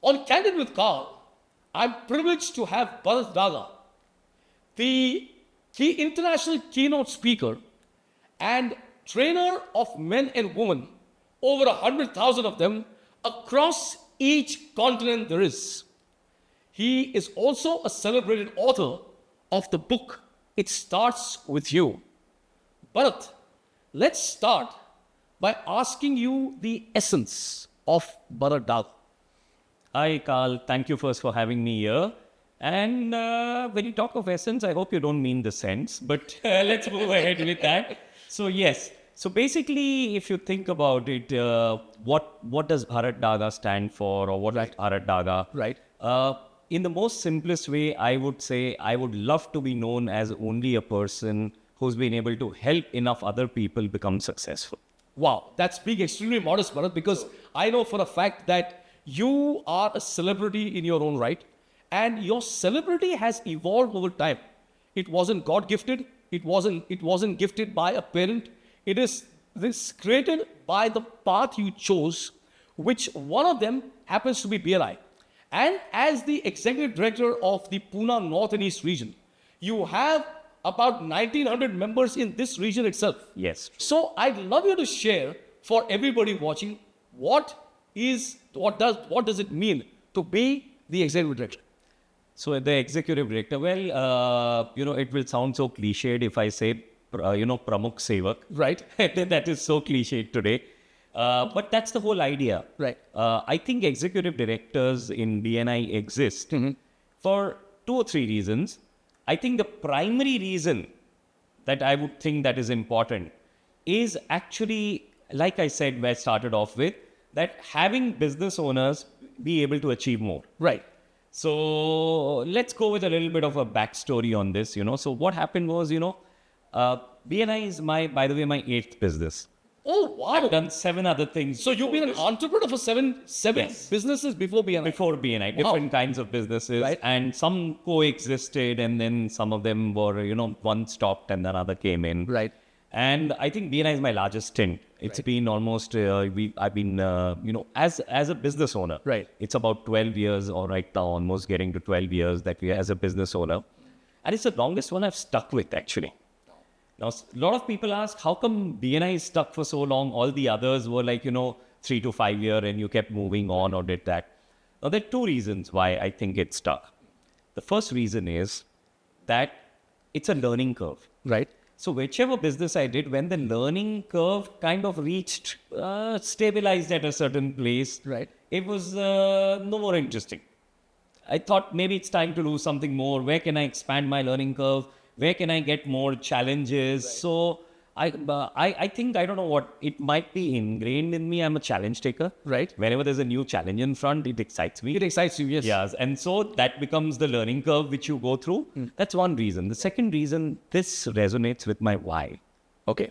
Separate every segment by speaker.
Speaker 1: On Candid with Karl, I'm privileged to have Bharat Daga, the international keynote speaker and trainer of men and women, over 100,000 of them across each continent there is. He is also a celebrated author of the book, It Starts With You. Bharat, let's start by asking you the essence of Bharat Daga.
Speaker 2: Hi, Karl. Thank you first for having me here. And when you talk of essence, I hope you don't mean the sense, but let's move ahead with that. So yes. So basically, if you think about it, what does Bharat Daga stand for, or what is Bharat Daga?
Speaker 1: Right.
Speaker 2: In the most simplest way, I would say I would love to be known as only a person who's been able to help enough other people become successful.
Speaker 1: Wow, that's being extremely modest, Bharat, because I know for a fact that you are a celebrity in your own right, and your celebrity has evolved over time. It wasn't God gifted. It wasn't gifted by a parent. It is this created by the path you chose, which one of them happens to be BNI. And as the executive director of the Pune North and East region, you have about 1,900 members in this region itself.
Speaker 2: Yes.
Speaker 1: So I'd love you to share for everybody watching what does it mean to be the executive director?
Speaker 2: So the executive director, well, it will sound so cliched if I say, Pramukh Sevak.
Speaker 1: Right.
Speaker 2: That is so cliched today. But that's the whole idea.
Speaker 1: Right.
Speaker 2: I think executive directors in BNI exist for 2 or 3 reasons. I think the primary reason that I would think that is important is actually, like I said, where I started off with, that having business owners be able to achieve more.
Speaker 1: Right.
Speaker 2: So let's go with a little bit of a backstory on this, So what happened was, BNI is by the way, my 8th business.
Speaker 1: Oh, wow.
Speaker 2: I've done 7 other things.
Speaker 1: So you've been an entrepreneur for seven
Speaker 2: Yes.
Speaker 1: businesses before BNI?
Speaker 2: Before BNI, different kinds of businesses,
Speaker 1: Right.
Speaker 2: and some coexisted, and then some of them were, one stopped and another came in.
Speaker 1: Right.
Speaker 2: And I think BNI is my largest stint. It's been almost, I've been, as a business owner.
Speaker 1: Right.
Speaker 2: It's about 12 years, or right now almost getting to 12 years that we as a business owner. And it's the longest one I've stuck with, actually. Now, a lot of people ask, how come BNI is stuck for so long? All the others were like, 3 to 5 years and you kept moving on or did that. Now, there are 2 reasons why I think it's stuck. The first reason is that it's a learning curve.
Speaker 1: Right.
Speaker 2: So whichever business I did, when the learning curve kind of reached, stabilized at a certain place,
Speaker 1: Right.
Speaker 2: it was no more interesting. I thought maybe it's time to do something more. Where can I expand my learning curve? Where can I get more challenges? Right. So I think, I don't know what, it might be ingrained in me. I'm a challenge taker.
Speaker 1: Right.
Speaker 2: Whenever there's a new challenge in front, it excites me.
Speaker 1: It excites you, yes.
Speaker 2: Yes, and so that becomes the learning curve which you go through. That's one reason. The second reason, this resonates with my why.
Speaker 1: Okay.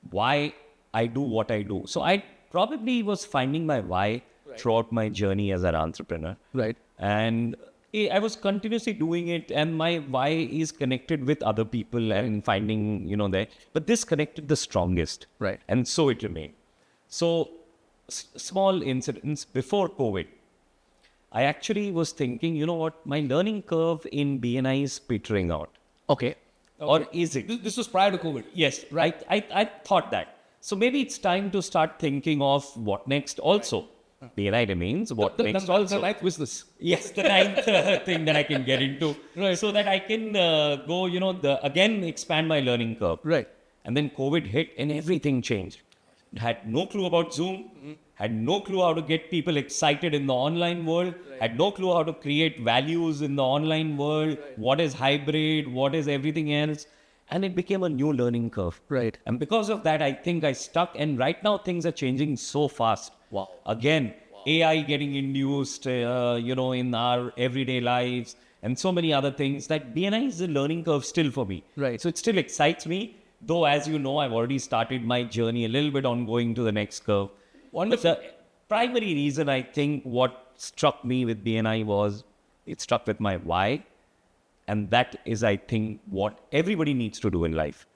Speaker 2: Why I do what I do. So I probably was finding my why throughout my journey as an entrepreneur.
Speaker 1: Right.
Speaker 2: And I was continuously doing it, and my why is connected with other people and finding, there. But this connected the strongest.
Speaker 1: Right.
Speaker 2: And so it remained. So small incidents before COVID, I actually was thinking, my learning curve in BNI is petering out.
Speaker 1: Okay.
Speaker 2: Or is it?
Speaker 1: This was prior to COVID.
Speaker 2: Yes, right. I thought that. So maybe it's time to start thinking of what next also. BNI remains what next also.
Speaker 1: The ninth business.
Speaker 2: Yes, the ninth thing that I can get into.
Speaker 1: Right.
Speaker 2: So that I can go, again expand my learning curve.
Speaker 1: Right.
Speaker 2: And then COVID hit and everything changed. Had no clue about Zoom, had no clue how to get people excited in the online world, had no clue how to create values in the online world, what is hybrid, what is everything else. And it became a new learning curve.
Speaker 1: Right.
Speaker 2: And because of that, I think I stuck. And right now, things are changing so fast.
Speaker 1: Wow.
Speaker 2: Again, AI getting induced, in our everyday lives and so many other things that BNI is a learning curve still for me.
Speaker 1: Right.
Speaker 2: So it still excites me. Though, as you know, I've already started my journey a little bit on going to the next curve.
Speaker 1: Wonderful.
Speaker 2: But the primary reason I think what struck me with BNI was it struck with my why. And that is, I think, what everybody needs to do in life.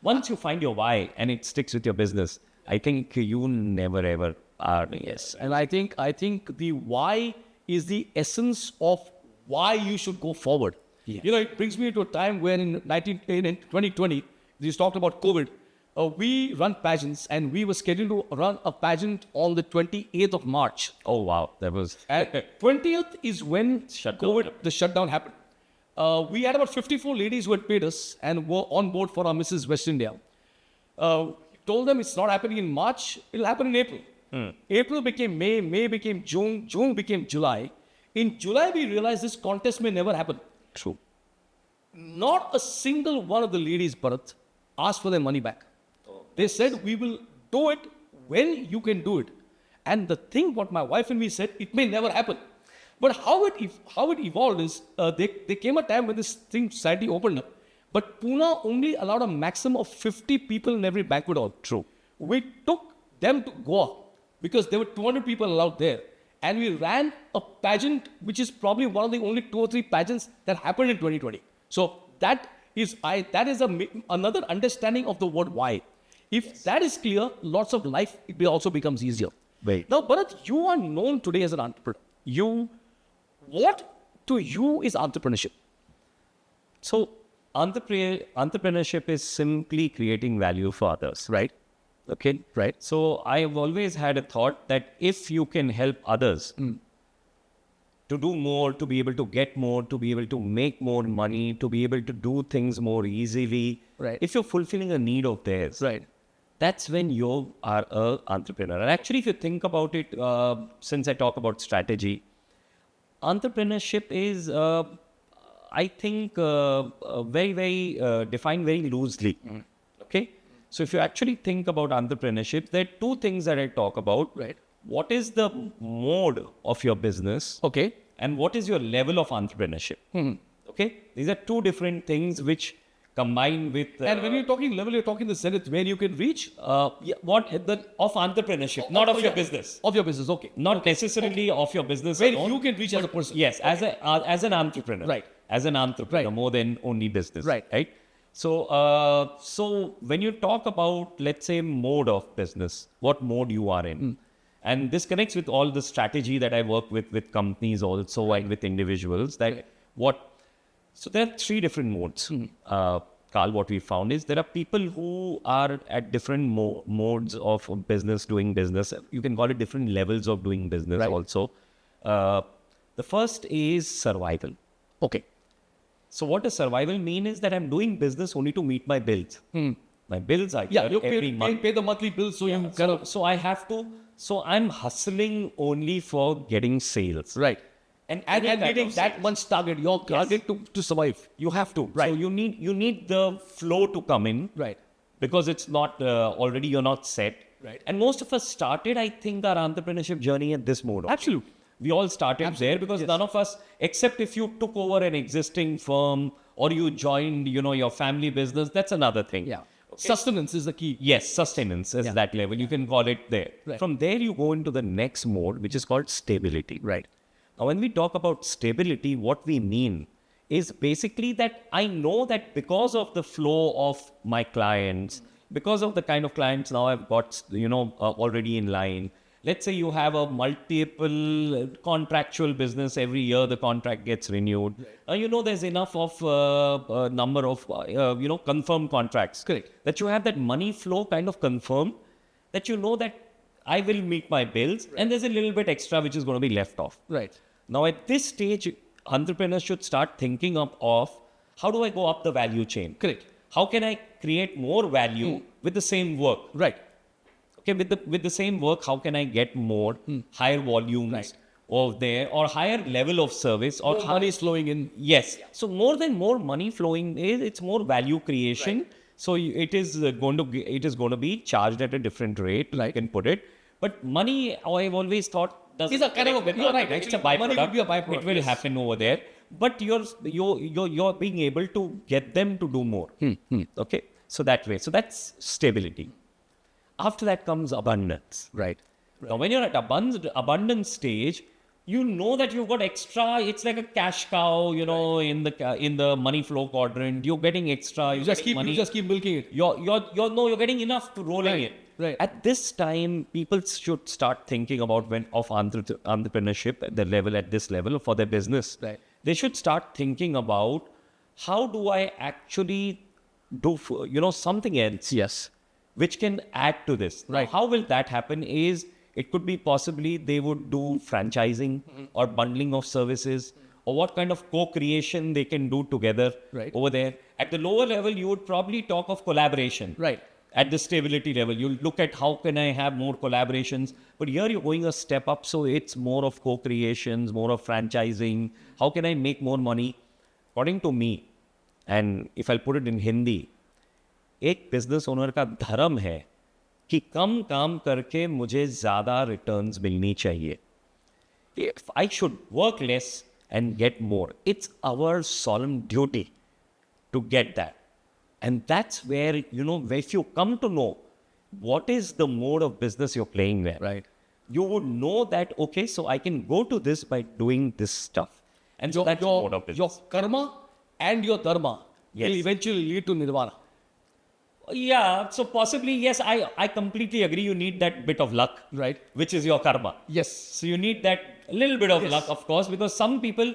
Speaker 2: Once you find your why and it sticks with your business, I think you never ever are. Yes.
Speaker 1: And I think the why is the essence of why you should go forward.
Speaker 2: Yes.
Speaker 1: It brings me to a time where in 2020, you talked about COVID, we run pageants and we were scheduled to run a pageant on the 28th of March.
Speaker 2: Oh, wow. That was...
Speaker 1: And 20th is when the shutdown happened. We had about 54 ladies who had paid us and were on board for our Mrs. West India. Told them it's not happening in March, it'll happen in April. April became May, May became June, June became July. In July, we realized this contest may never happen.
Speaker 2: True.
Speaker 1: Not a single one of the ladies, Bharat, asked for their money back. They said, we will do it when you can do it. And the thing what my wife and me said, it may never happen. But how it evolved is, there came a time when this thing society opened up. But Pune only allowed a maximum of 50 people in every banquet hall.
Speaker 2: True.
Speaker 1: We took them to Goa because there were 200 people allowed there. And we ran a pageant, which is probably one of the only 2 or 3 pageants that happened in 2020. So that is another understanding of the word why. If that is clear, lots of life also becomes easier.
Speaker 2: Right.
Speaker 1: Now, Bharat, you are known today as an entrepreneur. What to you is entrepreneurship?
Speaker 2: So, entrepreneurship is simply creating value for others.
Speaker 1: Right.
Speaker 2: Okay.
Speaker 1: Right.
Speaker 2: So I have always had a thought that if you can help others to do more, to be able to get more, to be able to make more money, to be able to do things more easily,
Speaker 1: right.
Speaker 2: If you're fulfilling a need of theirs,
Speaker 1: right,
Speaker 2: that's when you are an entrepreneur. And actually, if you think about it, since I talk about strategy, entrepreneurship is, I think, very, very defined very loosely. Okay. So if you actually think about entrepreneurship, there are 2 things that I talk about.
Speaker 1: Right.
Speaker 2: What is the mode of your business?
Speaker 1: Okay.
Speaker 2: And what is your level of entrepreneurship? Okay. These are 2 different things which combine with...
Speaker 1: and when you're talking level, you're talking the zenith where you can reach?
Speaker 2: of entrepreneurship, not of your business.
Speaker 1: Of your business, okay.
Speaker 2: Not necessarily of your business.
Speaker 1: Where
Speaker 2: alone,
Speaker 1: you can reach as a person.
Speaker 2: Yes, as an entrepreneur.
Speaker 1: Right.
Speaker 2: As an entrepreneur,
Speaker 1: Right.
Speaker 2: more than only business.
Speaker 1: Right.
Speaker 2: Right. So when you talk about, let's say, mode of business, what mode you are in, and this connects with all the strategy that I work with companies also and with individuals. That So there are 3 different modes. Karl, what we found is there are people who are at different modes of business, doing business. You can call it different levels of doing business also. The first is survival.
Speaker 1: Okay.
Speaker 2: So what does survival mean is that I'm doing business only to meet my bills. My bills are
Speaker 1: you
Speaker 2: every month.
Speaker 1: pay the monthly bills, so you
Speaker 2: So I have to. So I'm hustling only for getting sales.
Speaker 1: right.
Speaker 2: And
Speaker 1: getting that much target, your target to survive.
Speaker 2: You have to.
Speaker 1: Right.
Speaker 2: So you need the flow to come in.
Speaker 1: Right.
Speaker 2: Because it's not already you're not set.
Speaker 1: Right.
Speaker 2: And most of us started, I think, our entrepreneurship journey at this mode.
Speaker 1: Absolutely.
Speaker 2: We all started there because none of us, except if you took over an existing firm or you joined, your family business, that's another thing.
Speaker 1: Yeah. Okay. Sustenance is the key.
Speaker 2: Yes, sustenance is that level. You can call it there.
Speaker 1: Right.
Speaker 2: From there, you go into the next mode, which is called stability.
Speaker 1: Right.
Speaker 2: Now, when we talk about stability, what we mean is basically that I know that because of the flow of my clients, because of the kind of clients now I've got, already in line. Let's say you have a multiple contractual business every year, the contract gets renewed. Right. There's enough of number of, confirmed contracts.
Speaker 1: Correct.
Speaker 2: That you have that money flow kind of confirmed, that you know that I will meet my bills and there's a little bit extra which is going to be left off.
Speaker 1: Right.
Speaker 2: Now at this stage, entrepreneurs should start thinking of how do I go up the value chain?
Speaker 1: Correct.
Speaker 2: How can I create more value with the same work?
Speaker 1: Right.
Speaker 2: Okay, with the same work, how can I get more, higher volumes of there, or higher level of service, or
Speaker 1: More money is flowing in.
Speaker 2: Yes. So more than more money flowing, it's more value creation.
Speaker 1: Right.
Speaker 2: So it is going to be charged at a different rate.
Speaker 1: Right.
Speaker 2: You can put it. But money, I've always thought,
Speaker 1: It's a kind of you're right.
Speaker 2: It's a
Speaker 1: Actually,
Speaker 2: byproduct.
Speaker 1: money will be a byproduct.
Speaker 2: It will happen over there. But you're being able to get them to do more. Okay. So that way. So that's stability. After that comes abundance.
Speaker 1: Right.
Speaker 2: Now, when you're at abundance stage, you know that you've got extra. It's like a cash cow, in the money flow quadrant. You're getting extra.
Speaker 1: You just keep milking it.
Speaker 2: You're getting enough to roll in it.
Speaker 1: Right.
Speaker 2: At this time, people should start thinking about entrepreneurship at this level for their business.
Speaker 1: Right.
Speaker 2: They should start thinking about how do I actually do, something else
Speaker 1: Yes.
Speaker 2: which can add to this.
Speaker 1: Right.
Speaker 2: Now, how will that happen is it could be possibly they would do franchising or bundling of services or what kind of co-creation they can do together
Speaker 1: Right.
Speaker 2: over there. At the lower level, you would probably talk of collaboration.
Speaker 1: Right.
Speaker 2: At the stability level, you'll look at how can I have more collaborations. But here you're going a step up, so it's more of co-creations, more of franchising. How can I make more money? According to me, and if I'll put it in Hindi, एक business owner का धर्म है कि कम काम करके मुझे ज़्यादा returns मिलनी चाहिए. If I should work less and get more, it's our solemn duty to get that. And that's where, if you come to know what is the mode of business you're playing there,
Speaker 1: Right.
Speaker 2: you would know that, okay, so I can go to this by doing this stuff. And so that's the mode of
Speaker 1: Your
Speaker 2: business.
Speaker 1: karma and your dharma
Speaker 2: Yes.
Speaker 1: will eventually lead to nirvana.
Speaker 2: Yeah, so possibly, yes, I completely agree. You need that bit of luck,
Speaker 1: Right.
Speaker 2: which is your karma.
Speaker 1: Yes.
Speaker 2: So you need that little bit of
Speaker 1: Yes.
Speaker 2: luck, of course, because some people,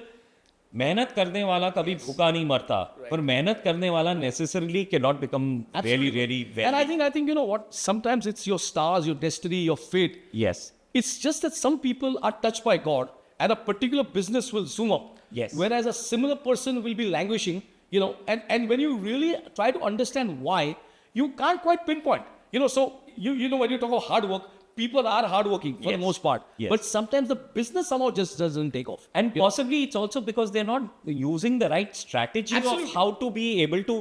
Speaker 2: मेहनत करने वाला कभी भूखा नहीं मरता, पर मेहनत करने वाला necessarily cannot become really, really
Speaker 1: And
Speaker 2: wealthy.
Speaker 1: I think you know what? Sometimes it's your stars, your destiny, your fate.
Speaker 2: Yes.
Speaker 1: It's just that some people are touched by God and a particular business will zoom up.
Speaker 2: Yes.
Speaker 1: Whereas a similar person will be languishing, and when you really try to understand why, you can't quite pinpoint. So when you talk about hard work, people are hardworking for the
Speaker 2: Yes.
Speaker 1: most part.
Speaker 2: Yes.
Speaker 1: But sometimes the business somehow just doesn't take off.
Speaker 2: And possibly it's also because they're not using the right strategy
Speaker 1: Absolutely.
Speaker 2: of how to be able to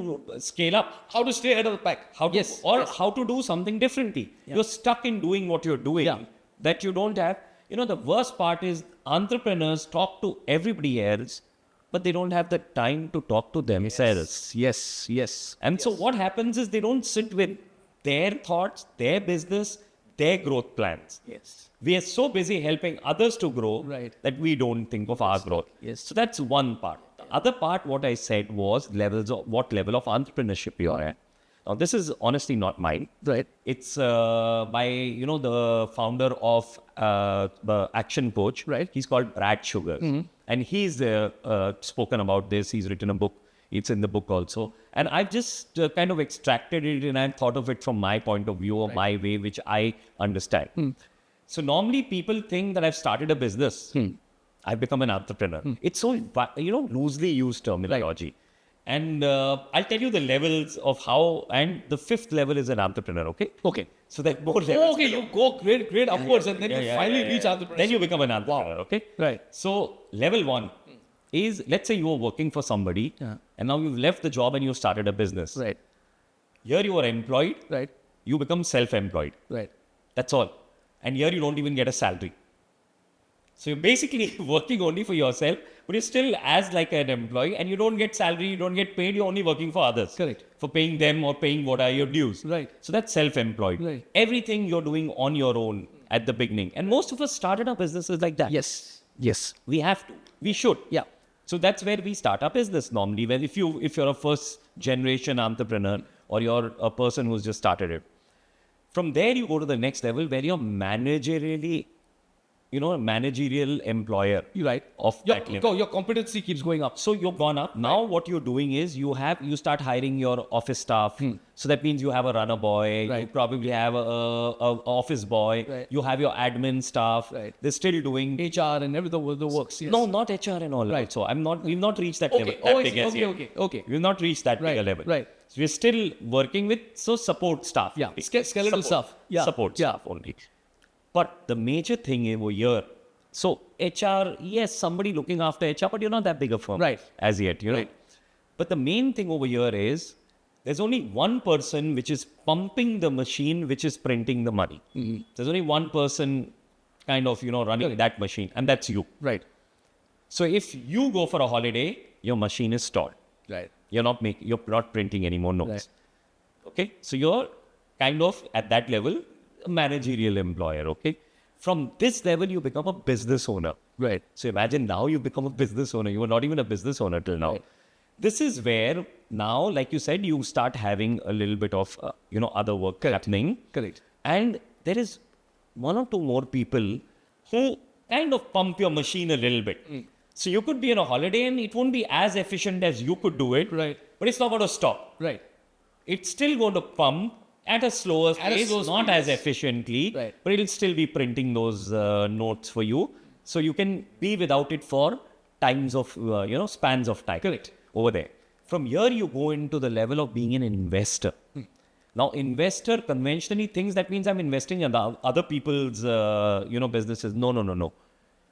Speaker 2: scale up.
Speaker 1: How to stay ahead of the pack.
Speaker 2: Yes. How to do something differently.
Speaker 1: Yeah.
Speaker 2: You're stuck in doing what you're doing
Speaker 1: Yeah.
Speaker 2: that you don't have. The worst part is entrepreneurs talk to everybody else, but they don't have the time to talk to themselves.
Speaker 1: Yes.
Speaker 2: And so what happens is they don't sit with their thoughts, their business, their growth plans.
Speaker 1: Yes.
Speaker 2: We are so busy helping others to grow
Speaker 1: Right.
Speaker 2: that we don't think of our growth.
Speaker 1: Yes.
Speaker 2: So that's one part. The other part, what I said was what level of entrepreneurship you are at. Now, this is honestly not mine.
Speaker 1: Right.
Speaker 2: It's by, the founder of the Action Coach.
Speaker 1: Right.
Speaker 2: He's called Brad Sugars. And he's spoken about this. He's written a book. It's in the book also. And I've just kind of extracted it and I've thought of it from my point of view or my way, which I understand. So normally people think that I've started a business. I've become an entrepreneur. It's so, loosely used terminology. And I'll tell you the levels of how, and the fifth level is an entrepreneur, okay?
Speaker 1: Okay.
Speaker 2: So that more levels.
Speaker 1: Okay, you go grade upwards and then you finally reach entrepreneurship.
Speaker 2: Then you become an entrepreneur, okay?
Speaker 1: Right.
Speaker 2: So level one is, let's say you are working for somebody and now you've left the job and you started a business.
Speaker 1: Right.
Speaker 2: Here you are employed,
Speaker 1: Right.
Speaker 2: you become self-employed.
Speaker 1: Right.
Speaker 2: That's all. And here you don't even get a salary. So you're basically working only for yourself, but you're still as like an employee and you don't get salary, you don't get paid, you're only working for others.
Speaker 1: Correct.
Speaker 2: For paying them or paying what are your dues.
Speaker 1: Right.
Speaker 2: So that's self-employed.
Speaker 1: Right.
Speaker 2: Everything you're doing on your own at the beginning. And most of us started our businesses like that.
Speaker 1: Yes.
Speaker 2: We have to. We should.
Speaker 1: Yeah.
Speaker 2: So that's where we start our business normally. When if you're a first generation entrepreneur or you're a person who's just started it. From there you go to the next level where you're managerial employer
Speaker 1: You're right.
Speaker 2: of that level.
Speaker 1: Your competency keeps going up.
Speaker 2: So you've gone up. Now what you're doing is you start hiring your office staff. So that means you have a runner boy. You
Speaker 1: Right.
Speaker 2: probably have a office boy.
Speaker 1: Right.
Speaker 2: You have your admin staff.
Speaker 1: Right.
Speaker 2: They're still doing.
Speaker 1: HR and everything the works. Yes.
Speaker 2: No, not HR and all.
Speaker 1: Right.
Speaker 2: So we've not reached that
Speaker 1: Okay.
Speaker 2: level.
Speaker 1: Oh,
Speaker 2: That big as yet.
Speaker 1: okay.
Speaker 2: We've not reached that
Speaker 1: Right,
Speaker 2: bigger level.
Speaker 1: right.
Speaker 2: So we're still working with support staff.
Speaker 1: Yeah, skeletal stuff. Yeah,
Speaker 2: Support
Speaker 1: yeah.
Speaker 2: staff only. But the major thing over here, so HR, yes, somebody looking after HR, but you're not that big a firm.
Speaker 1: Right.
Speaker 2: As yet,
Speaker 1: Right.
Speaker 2: But the main thing over here is there's only one person which is pumping the machine which is printing the money. There's only one person kind of, running that machine, and that's you.
Speaker 1: Right.
Speaker 2: So if you go for a holiday, your machine is stalled.
Speaker 1: Right.
Speaker 2: You're not printing any more notes.
Speaker 1: Right.
Speaker 2: Okay. So you're kind of at that level, a managerial employer. Okay. From this level, you become a business owner.
Speaker 1: Right.
Speaker 2: So imagine now you become a business owner. You were not even a business owner till now.
Speaker 1: Right.
Speaker 2: This is where now, like you said, you start having a little bit of, other work happening.
Speaker 1: Correct.
Speaker 2: And there is one or two more people who kind of pump your machine a little bit. So you could be on a holiday and it won't be as efficient as you could do it.
Speaker 1: Right.
Speaker 2: But it's not going to stop.
Speaker 1: Right.
Speaker 2: It's still going to pump at a slower pace, not as efficiently,
Speaker 1: Right.
Speaker 2: but it'll still be printing those notes for you. So you can be without it for times of, spans of time.
Speaker 1: Correct.
Speaker 2: Over there. From here, you go into the level of being an investor. Now, investor conventionally thinks that means I'm investing in other people's, businesses. No.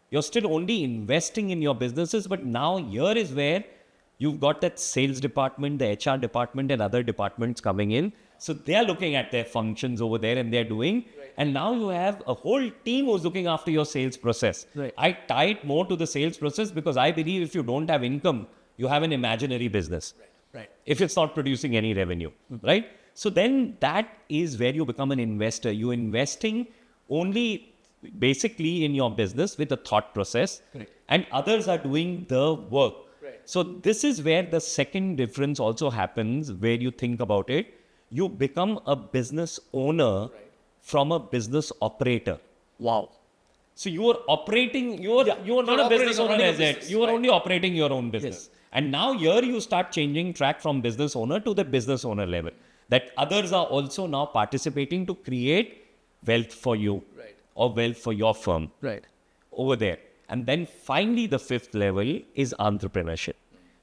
Speaker 2: You're still only investing in your businesses, but now here is where you've got that sales department, the HR department, and other departments coming in. So they are looking at their functions over there and they're doing. Right. And now you have a whole team who's looking after your sales process.
Speaker 1: Right.
Speaker 2: I tie it more to the sales process because I believe if you don't have income, you have an imaginary business.
Speaker 1: Right.
Speaker 2: If it's not producing any revenue, right? So then that is where you become an investor. You're investing only basically in your business with a thought process.
Speaker 1: Correct.
Speaker 2: And others are doing the work.
Speaker 1: Right.
Speaker 2: So this is where the second difference also happens, where you think about it. You become a business owner from a business operator.
Speaker 1: Wow.
Speaker 2: So you are operating, you are not a business owner as yet. You are only operating your own business. Yes. And now here you start changing track from business owner to the business owner level. That others are also now participating to create wealth for you or wealth for your firm over there. And then finally, the fifth level is entrepreneurship.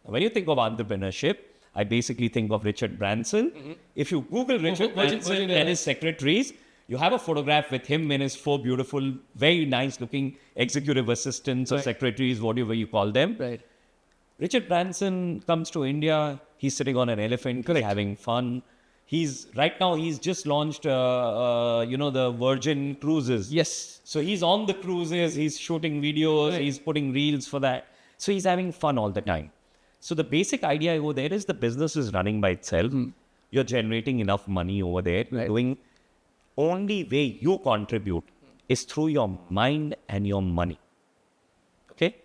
Speaker 2: Now, when you think of entrepreneurship, I basically think of Richard Branson. If you Google Richard Branson and his secretaries, you have a photograph with him and his 4 beautiful, very nice looking executive assistants or secretaries, whatever you call them.
Speaker 1: Right.
Speaker 2: Richard Branson comes to India. He's sitting on an elephant, having fun. He's just launched, the Virgin Cruises.
Speaker 1: Yes.
Speaker 2: So he's on the cruises. He's shooting videos. He's putting reels for that. So he's having fun all the time. So the basic idea over there is the business is running by itself. You're generating enough money over there.
Speaker 1: Right.
Speaker 2: Doing only way you contribute is through your mind and your money. Okay.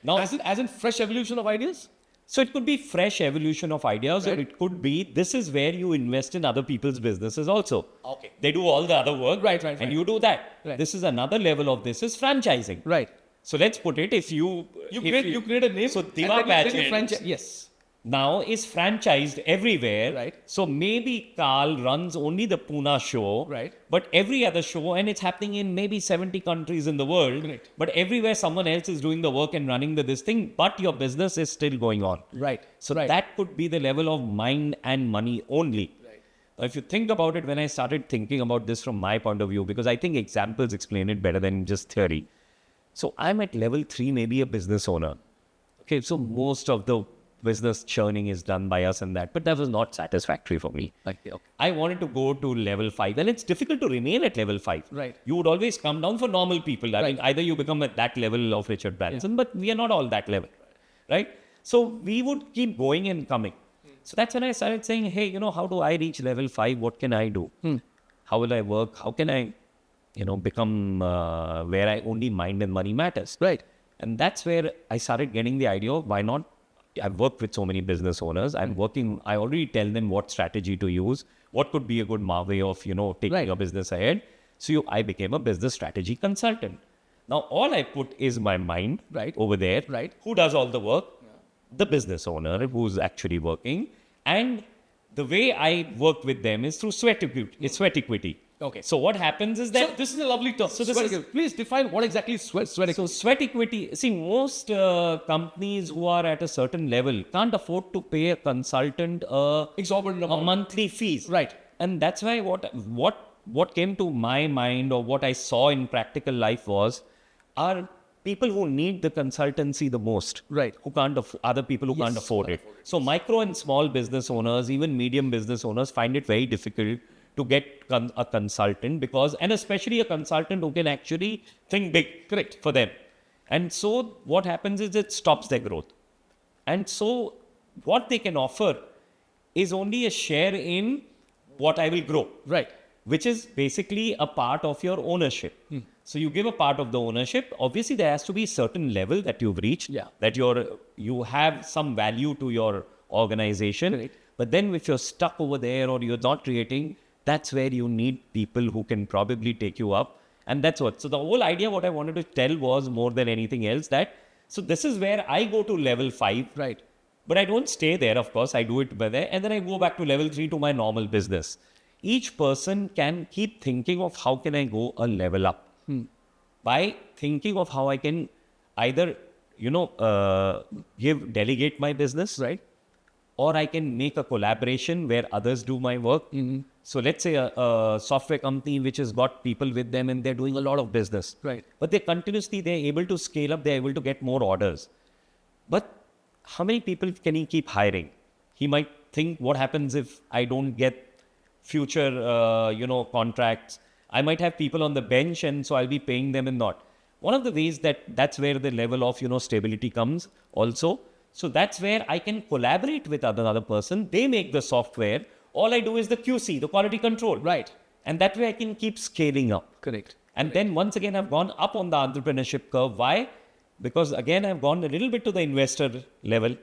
Speaker 2: Now,
Speaker 1: As in fresh evolution of ideas?
Speaker 2: so it could be fresh evolution of ideas, or it could be this is where you invest in other people's businesses also.
Speaker 1: Okay.
Speaker 2: They do all the other work,
Speaker 1: Right.
Speaker 2: and you do that.
Speaker 1: Right.
Speaker 2: This is another level of this is franchising.
Speaker 1: Right.
Speaker 2: So let's put it, if you
Speaker 1: create a name.
Speaker 2: So
Speaker 1: and
Speaker 2: Diva
Speaker 1: then you create a
Speaker 2: Pageant
Speaker 1: franchise. Yes.
Speaker 2: now is franchised everywhere.
Speaker 1: Right.
Speaker 2: So maybe Karl runs only the Pune show.
Speaker 1: Right.
Speaker 2: But every other show, and it's happening in maybe 70 countries in the world.
Speaker 1: Right.
Speaker 2: But everywhere this is doing the work and running this thing, but your business is still going on.
Speaker 1: Right.
Speaker 2: So that could be the level of mind and money only.
Speaker 1: Right.
Speaker 2: Now, if you think about it, when I started thinking about this from my point of view, because I think examples explain it better than just theory. So I'm at level 3, maybe a business owner. Okay, so most of the business churning is done by us and that, but that was not satisfactory for me.
Speaker 1: Okay.
Speaker 2: I wanted to go to level 5, and it's difficult to remain at level 5.
Speaker 1: Right.
Speaker 2: You would always come down for normal people. I mean, either you become at that level of Richard Branson, but we are not all that level, right? So we would keep going and coming. So that's when I started saying, hey, how do I reach level 5? What can I do? How will I work? How can I, become where I only mind and money matters?
Speaker 1: Right.
Speaker 2: And that's where I started getting the idea of why not. I've worked with so many business owners. I already tell them what strategy to use, what could be a good way of, taking your business ahead. So I became a business strategy consultant. Now, all I put is my mind over there.
Speaker 1: Right.
Speaker 2: Who does all the work? The business owner who's actually working. And the way I work with them is through sweat equity. It's sweat equity.
Speaker 1: Okay.
Speaker 2: So what happens is that...
Speaker 1: So this is a lovely term.
Speaker 2: So this is,
Speaker 1: please define what exactly is sweat equity.
Speaker 2: So sweat equity, see, most companies who are at a certain level can't afford to pay a consultant
Speaker 1: Exorbitant
Speaker 2: a
Speaker 1: amount.
Speaker 2: monthly fees.
Speaker 1: Right.
Speaker 2: And that's why what came to my mind, or what I saw in practical life, was are people who need the consultancy the most.
Speaker 1: Right.
Speaker 2: Who can't other people who can't afford it. So micro and small business owners, even medium business owners, find it very difficult to get a consultant, and especially a consultant who can actually think big.
Speaker 1: Correct.
Speaker 2: For them. And so what happens is it stops their growth. And so what they can offer is only a share in what I will grow.
Speaker 1: Right.
Speaker 2: Which is basically a part of your ownership. So you give a part of the ownership. Obviously, there has to be a certain level that you've reached, that you have some value to your organization.
Speaker 1: Correct.
Speaker 2: But then if you're stuck over there, or you're not creating, that's where you need people who can probably take you up. And that's what. So the whole idea, what I wanted to tell was more than anything else that, so this is where I go to level 5.
Speaker 1: Right.
Speaker 2: But I don't stay there, of course. I do it by there. And then I go back to level 3 to my normal business. Each person can keep thinking of how can I go a level up by thinking of how I can either, delegate my business,
Speaker 1: Right.
Speaker 2: or I can make a collaboration where others do my work. So let's say a software company which has got people with them and they're doing a lot of business.
Speaker 1: Right.
Speaker 2: But they're able to scale up, they're able to get more orders. But how many people can he keep hiring? He might think, what happens if I don't get future, contracts? I might have people on the bench and so I'll be paying them and not. One of the ways that's where the level of, stability comes also. So that's where I can collaborate with another person. They make the software. All I do is the QC, the quality control.
Speaker 1: Right.
Speaker 2: And that way I can keep scaling up.
Speaker 1: Correct.
Speaker 2: And then once again, I've gone up on the entrepreneurship curve. Why? Because again, I've gone a little bit to the investor level.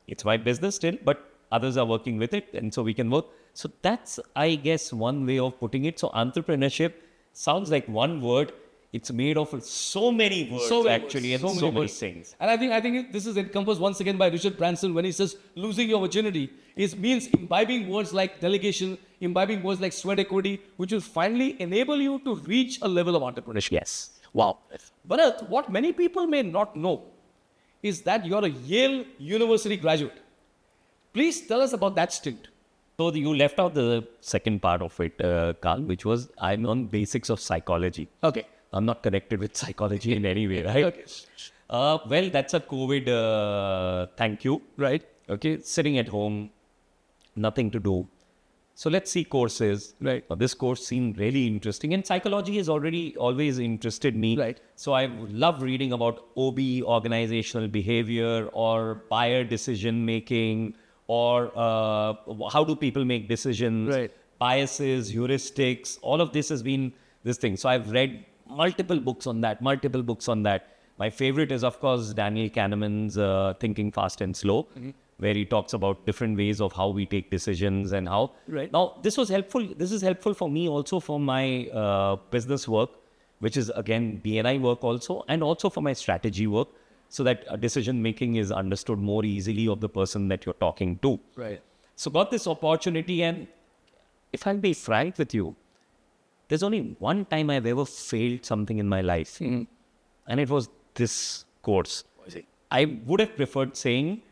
Speaker 2: It's my business still, but others are working with it. And so we can work. So that's, I guess, one way of putting it. So entrepreneurship sounds like one word. It's made of so many words, actually, and so many things.
Speaker 1: And I think this is encompassed once again by Richard Branson when he says losing your virginity. It means imbibing words like delegation, imbibing words like sweat equity, which will finally enable you to reach a level of entrepreneurship.
Speaker 2: Yes.
Speaker 1: Wow. Bharat, what many people may not know is that you're a Yale University graduate. Please tell us about that stint.
Speaker 2: So you left out the second part of it, Karl, which was I'm on basics of psychology.
Speaker 1: Okay.
Speaker 2: I'm not connected with psychology in any way, right?
Speaker 1: Okay.
Speaker 2: Well, that's a COVID thank you.
Speaker 1: Right.
Speaker 2: Okay, sitting at home, nothing to do. So let's see courses.
Speaker 1: Right.
Speaker 2: Now, this course seemed really interesting, and psychology has always interested me.
Speaker 1: Right.
Speaker 2: So I love reading about OB, organizational behavior, or buyer decision making, or how do people make decisions,
Speaker 1: Right.
Speaker 2: biases, heuristics. All of this has been this thing. So I've read multiple books on that. My favorite is, of course, Daniel Kahneman's Thinking Fast and Slow, where he talks about different ways of how we take decisions and how.
Speaker 1: Right.
Speaker 2: Now, this was helpful. This is helpful for me also for my business work, which is, again, BNI work also, and also for my strategy work, so that decision making is understood more easily of the person that you're talking to.
Speaker 1: Right.
Speaker 2: So got this opportunity, and if I'll be frank with you, there's only one time I've ever failed something in my life. And it was this course. I would have preferred saying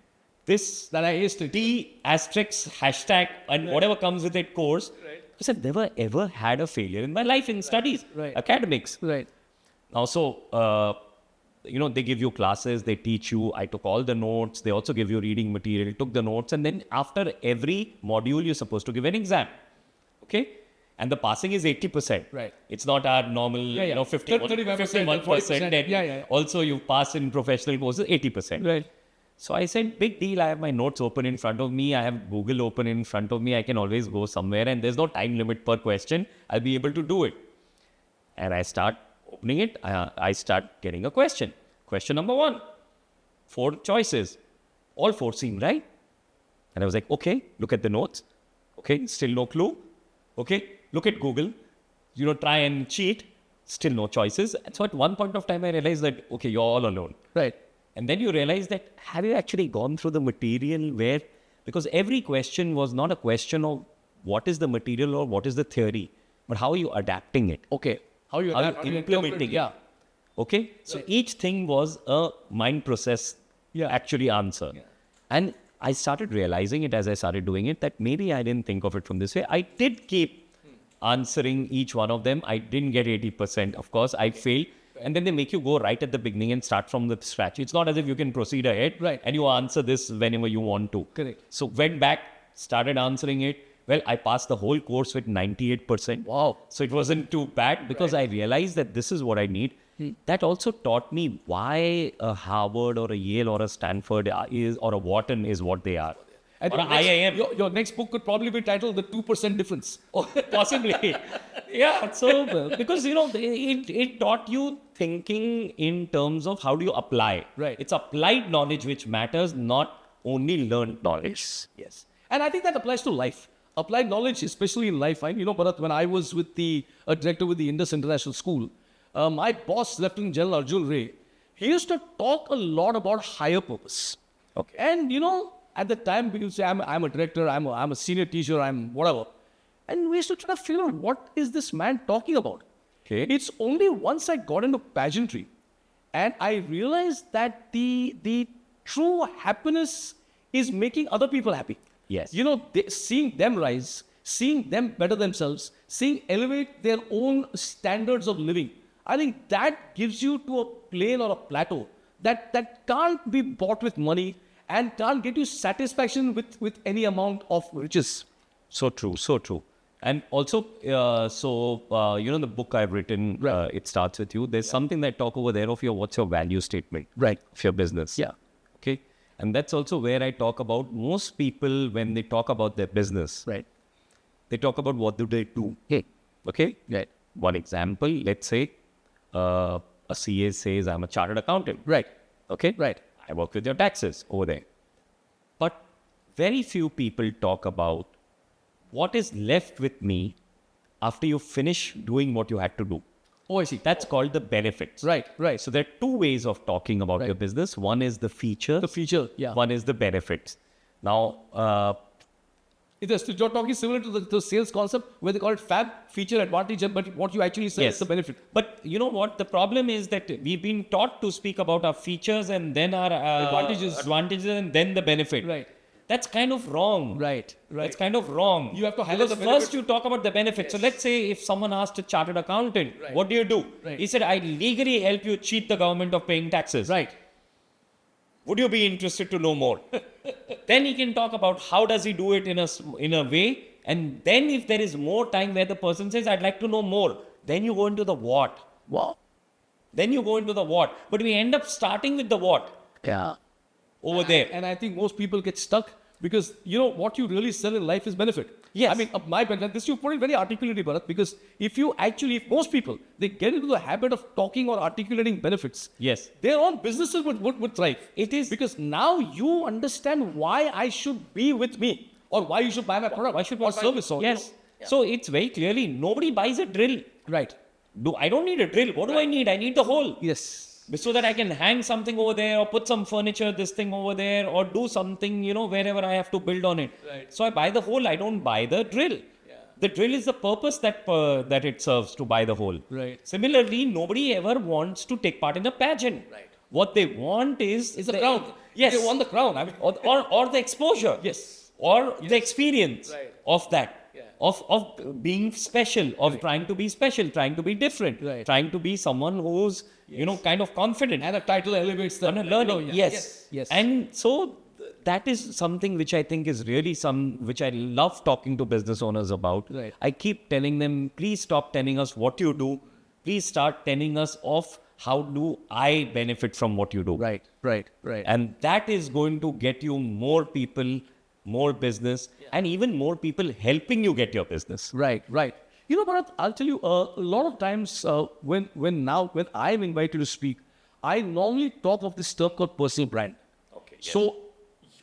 Speaker 2: this
Speaker 1: That I aced it.
Speaker 2: T asterisk hashtag and whatever comes with it course.
Speaker 1: Right.
Speaker 2: Because I've never ever had a failure in my life in studies,
Speaker 1: Right.
Speaker 2: academics.
Speaker 1: Right.
Speaker 2: Now, so, they give you classes, they teach you. I took all the notes. They also give you reading material, took the notes. And then after every module, you're supposed to give an exam. Okay? And the passing is 80%.
Speaker 1: Right.
Speaker 2: It's not our normal, 51%, 51%. And also you pass in professional courses, 80%.
Speaker 1: Right.
Speaker 2: So I said, big deal. I have my notes open in front of me. I have Google open in front of me. I can always go somewhere and there's no time limit per question. I'll be able to do it. And I start opening it. I start getting a question. Question number 1. 4 choices. All 4 seem right. And I was like, okay, look at the notes. Okay, still no clue. Okay, look at Google. Try and cheat. Still no choices. And so at one point of time, I realized that, okay, you're all alone.
Speaker 1: Right.
Speaker 2: And then you realize that have you actually gone through the material where, because every question was not a question of what is the material or what is the theory, but how are you adapting it?
Speaker 1: Okay. How you
Speaker 2: implementing it?
Speaker 1: Yeah.
Speaker 2: Okay. So each thing was a mind process actually answer.
Speaker 1: Yeah.
Speaker 2: And I started realizing it as I started doing it that maybe I didn't think of it from this way. I did keep answering each one of them. I didn't get 80%. Of course, I failed. And then they make you go right at the beginning and start from the scratch. It's not as if you can proceed ahead and you answer this whenever you want to.
Speaker 1: Correct.
Speaker 2: So went back, started answering it. Well, I passed the whole course with 98%.
Speaker 1: Wow.
Speaker 2: So it wasn't too bad because I realized that this is what I need. That also taught me why a Harvard or a Yale or a Stanford or a Wharton is what they are.
Speaker 1: And
Speaker 2: Or IIM.
Speaker 1: Your next book could probably be titled The 2% Difference.
Speaker 2: Possibly. Yeah. So, because, it taught you thinking in terms of how do you apply.
Speaker 1: Right.
Speaker 2: It's applied knowledge which matters, not only learned knowledge.
Speaker 1: Yes. And I think that applies to life. applied knowledge, especially in life. Bharat, when I was with the director with the Indus International School, my boss, Lieutenant General Arjun Ray, he used to talk a lot about higher purpose.
Speaker 2: Okay.
Speaker 1: And at the time, people say, I'm a director, I'm a senior teacher, I'm whatever. And we used to try to figure out, what is this man talking about?
Speaker 2: Okay.
Speaker 1: It's only once I got into pageantry and I realized that the true happiness is making other people happy.
Speaker 2: Yes.
Speaker 1: Seeing them rise, seeing them better themselves, seeing elevate their own standards of living. I think that gives you to a plane or a plateau that can't be bought with money and can't get you satisfaction with any amount of riches.
Speaker 2: So true, so true. And also, the book I've written,
Speaker 1: Right.
Speaker 2: it starts with you. There's something that I talk over there of what's your value statement
Speaker 1: Right.
Speaker 2: of your business.
Speaker 1: Yeah.
Speaker 2: Okay. And that's also where I talk about most people when they talk about their business,
Speaker 1: Right.
Speaker 2: they talk about what do they do.
Speaker 1: Hey.
Speaker 2: Okay.
Speaker 1: Right.
Speaker 2: One example, let's say a CA says, I'm a chartered accountant.
Speaker 1: Right.
Speaker 2: Okay.
Speaker 1: Right.
Speaker 2: I work with your taxes over there. But very few people talk about what is left with me after you finish doing what you had to do.
Speaker 1: Oh, I see.
Speaker 2: That's called the benefits.
Speaker 1: Right. Right.
Speaker 2: So there are two ways of talking about your business. One is the feature.
Speaker 1: The feature. Yeah.
Speaker 2: One is the benefits. Now,
Speaker 1: You're talking similar to the sales concept where they call it fab, feature, advantage, but what you actually say is the benefit.
Speaker 2: But you know what? The problem is that we've been taught to speak about our features and then our advantages and then the benefit.
Speaker 1: Right.
Speaker 2: That's kind of wrong.
Speaker 1: Right.
Speaker 2: That's kind of wrong.
Speaker 1: You have to highlight
Speaker 2: because
Speaker 1: the
Speaker 2: first
Speaker 1: benefit.
Speaker 2: you talk about the benefit. So let's say if someone asked a chartered accountant, what do you do?
Speaker 1: Right.
Speaker 2: He said, I legally help you cheat the government of paying taxes.
Speaker 1: Right.
Speaker 2: Would you be interested to know more? Then he can talk about how does he do it in a way. And then if there is more time where the person says, I'd like to know more, then you go into the what.
Speaker 1: Wow.
Speaker 2: Then you go into the what. But we end up starting with the what
Speaker 1: Yeah.
Speaker 2: over there.
Speaker 1: And I think most people get stuck because, what you really sell in life is benefit.
Speaker 2: Yes.
Speaker 1: I mean, my benefit, this you put it very articulately, Bharat, because if most people, they get into the habit of talking or articulating benefits,
Speaker 2: Yes.
Speaker 1: their own businesses would thrive.
Speaker 2: It is.
Speaker 1: Because now you understand why I should be with me or why you should buy my product.
Speaker 2: Why should
Speaker 1: or
Speaker 2: one buy
Speaker 1: service? Or,
Speaker 2: Yes. So it's very clearly, nobody buys a drill.
Speaker 1: Right.
Speaker 2: I don't need a drill. What do I need? I need the hole.
Speaker 1: Yes.
Speaker 2: So that I can hang something over there or put some furniture, this thing over there, or do something, wherever I have to build on it.
Speaker 1: Right.
Speaker 2: So I buy the hole. I don't buy the drill.
Speaker 1: Yeah.
Speaker 2: The drill is the purpose that it serves to buy the hole.
Speaker 1: Right.
Speaker 2: Similarly, nobody ever wants to take part in a pageant.
Speaker 1: Right.
Speaker 2: What they want is
Speaker 1: It's the crown.
Speaker 2: Yes.
Speaker 1: They want the crown. I mean,
Speaker 2: or the exposure.
Speaker 1: yes.
Speaker 2: Or the experience
Speaker 1: Right.
Speaker 2: of that.
Speaker 1: Yeah.
Speaker 2: Of being special, of trying to be special, trying to be different,
Speaker 1: Right.
Speaker 2: trying to be someone who's, kind of confident.
Speaker 1: And a title elevates the
Speaker 2: Learning. Yes.
Speaker 1: Yes.
Speaker 2: And so that is something which I think is really which I love talking to business owners about.
Speaker 1: Right.
Speaker 2: I keep telling them, please stop telling us what you do. Please start telling us of how do I benefit from what you do.
Speaker 1: Right.
Speaker 2: And that is going to get you more people, more business, and even more people helping you get your business.
Speaker 1: Right. Bharat, I'll tell you, a lot of times when I'm invited to speak, I normally talk of this term called personal brand.
Speaker 2: Okay.
Speaker 1: So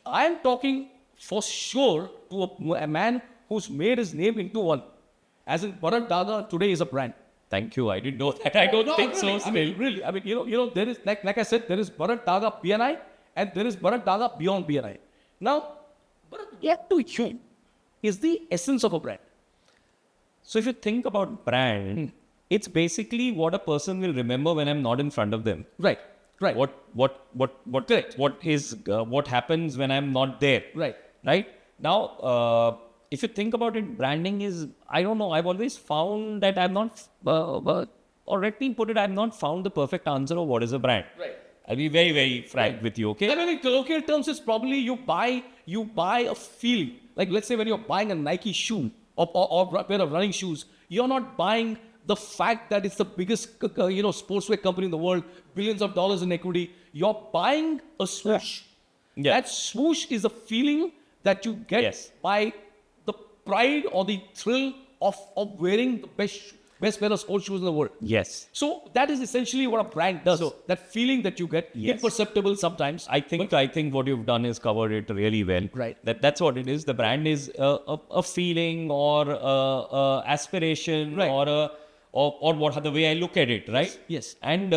Speaker 1: I'm talking for sure to a man who's made his name into one. As in Bharat Daga today is a brand.
Speaker 2: Thank you. I didn't know that. I don't think
Speaker 1: really,
Speaker 2: so.
Speaker 1: Really. There is, like I said, there is Bharat Daga BNI and there is Bharat Daga beyond BNI. Now, Bharat, yet to you is the essence of a brand.
Speaker 2: So if you think about brand, it's basically what a person will remember when I'm not in front of them.
Speaker 1: Right.
Speaker 2: What happens when I'm not there. Right. Now, if you think about it, branding is, I don't know, I've always found that I've not, or let me put it, I've not found the perfect answer of what is a brand.
Speaker 1: Right.
Speaker 2: I'll be very, very frank with you, okay?
Speaker 1: I mean, in colloquial terms, it's probably you buy a feeling. Like, let's say when you're buying a Nike shoe or a pair of running shoes, you're not buying the fact that it's the biggest, sportswear company in the world, billions of dollars in equity. You're buying a swoosh.
Speaker 2: Yeah.
Speaker 1: That swoosh is a feeling that you get
Speaker 2: Yes.
Speaker 1: by the pride or the thrill of wearing the best best pair of sports shoes in the world.
Speaker 2: Yes.
Speaker 1: So that is essentially what a brand does. That feeling that you get,
Speaker 2: Yes.
Speaker 1: imperceptible sometimes.
Speaker 2: I think what you've done is covered it really well.
Speaker 1: Right.
Speaker 2: That's what it is. The brand is a feeling or a aspiration
Speaker 1: Right.
Speaker 2: or what the way I look at it, right?
Speaker 1: Yes.
Speaker 2: And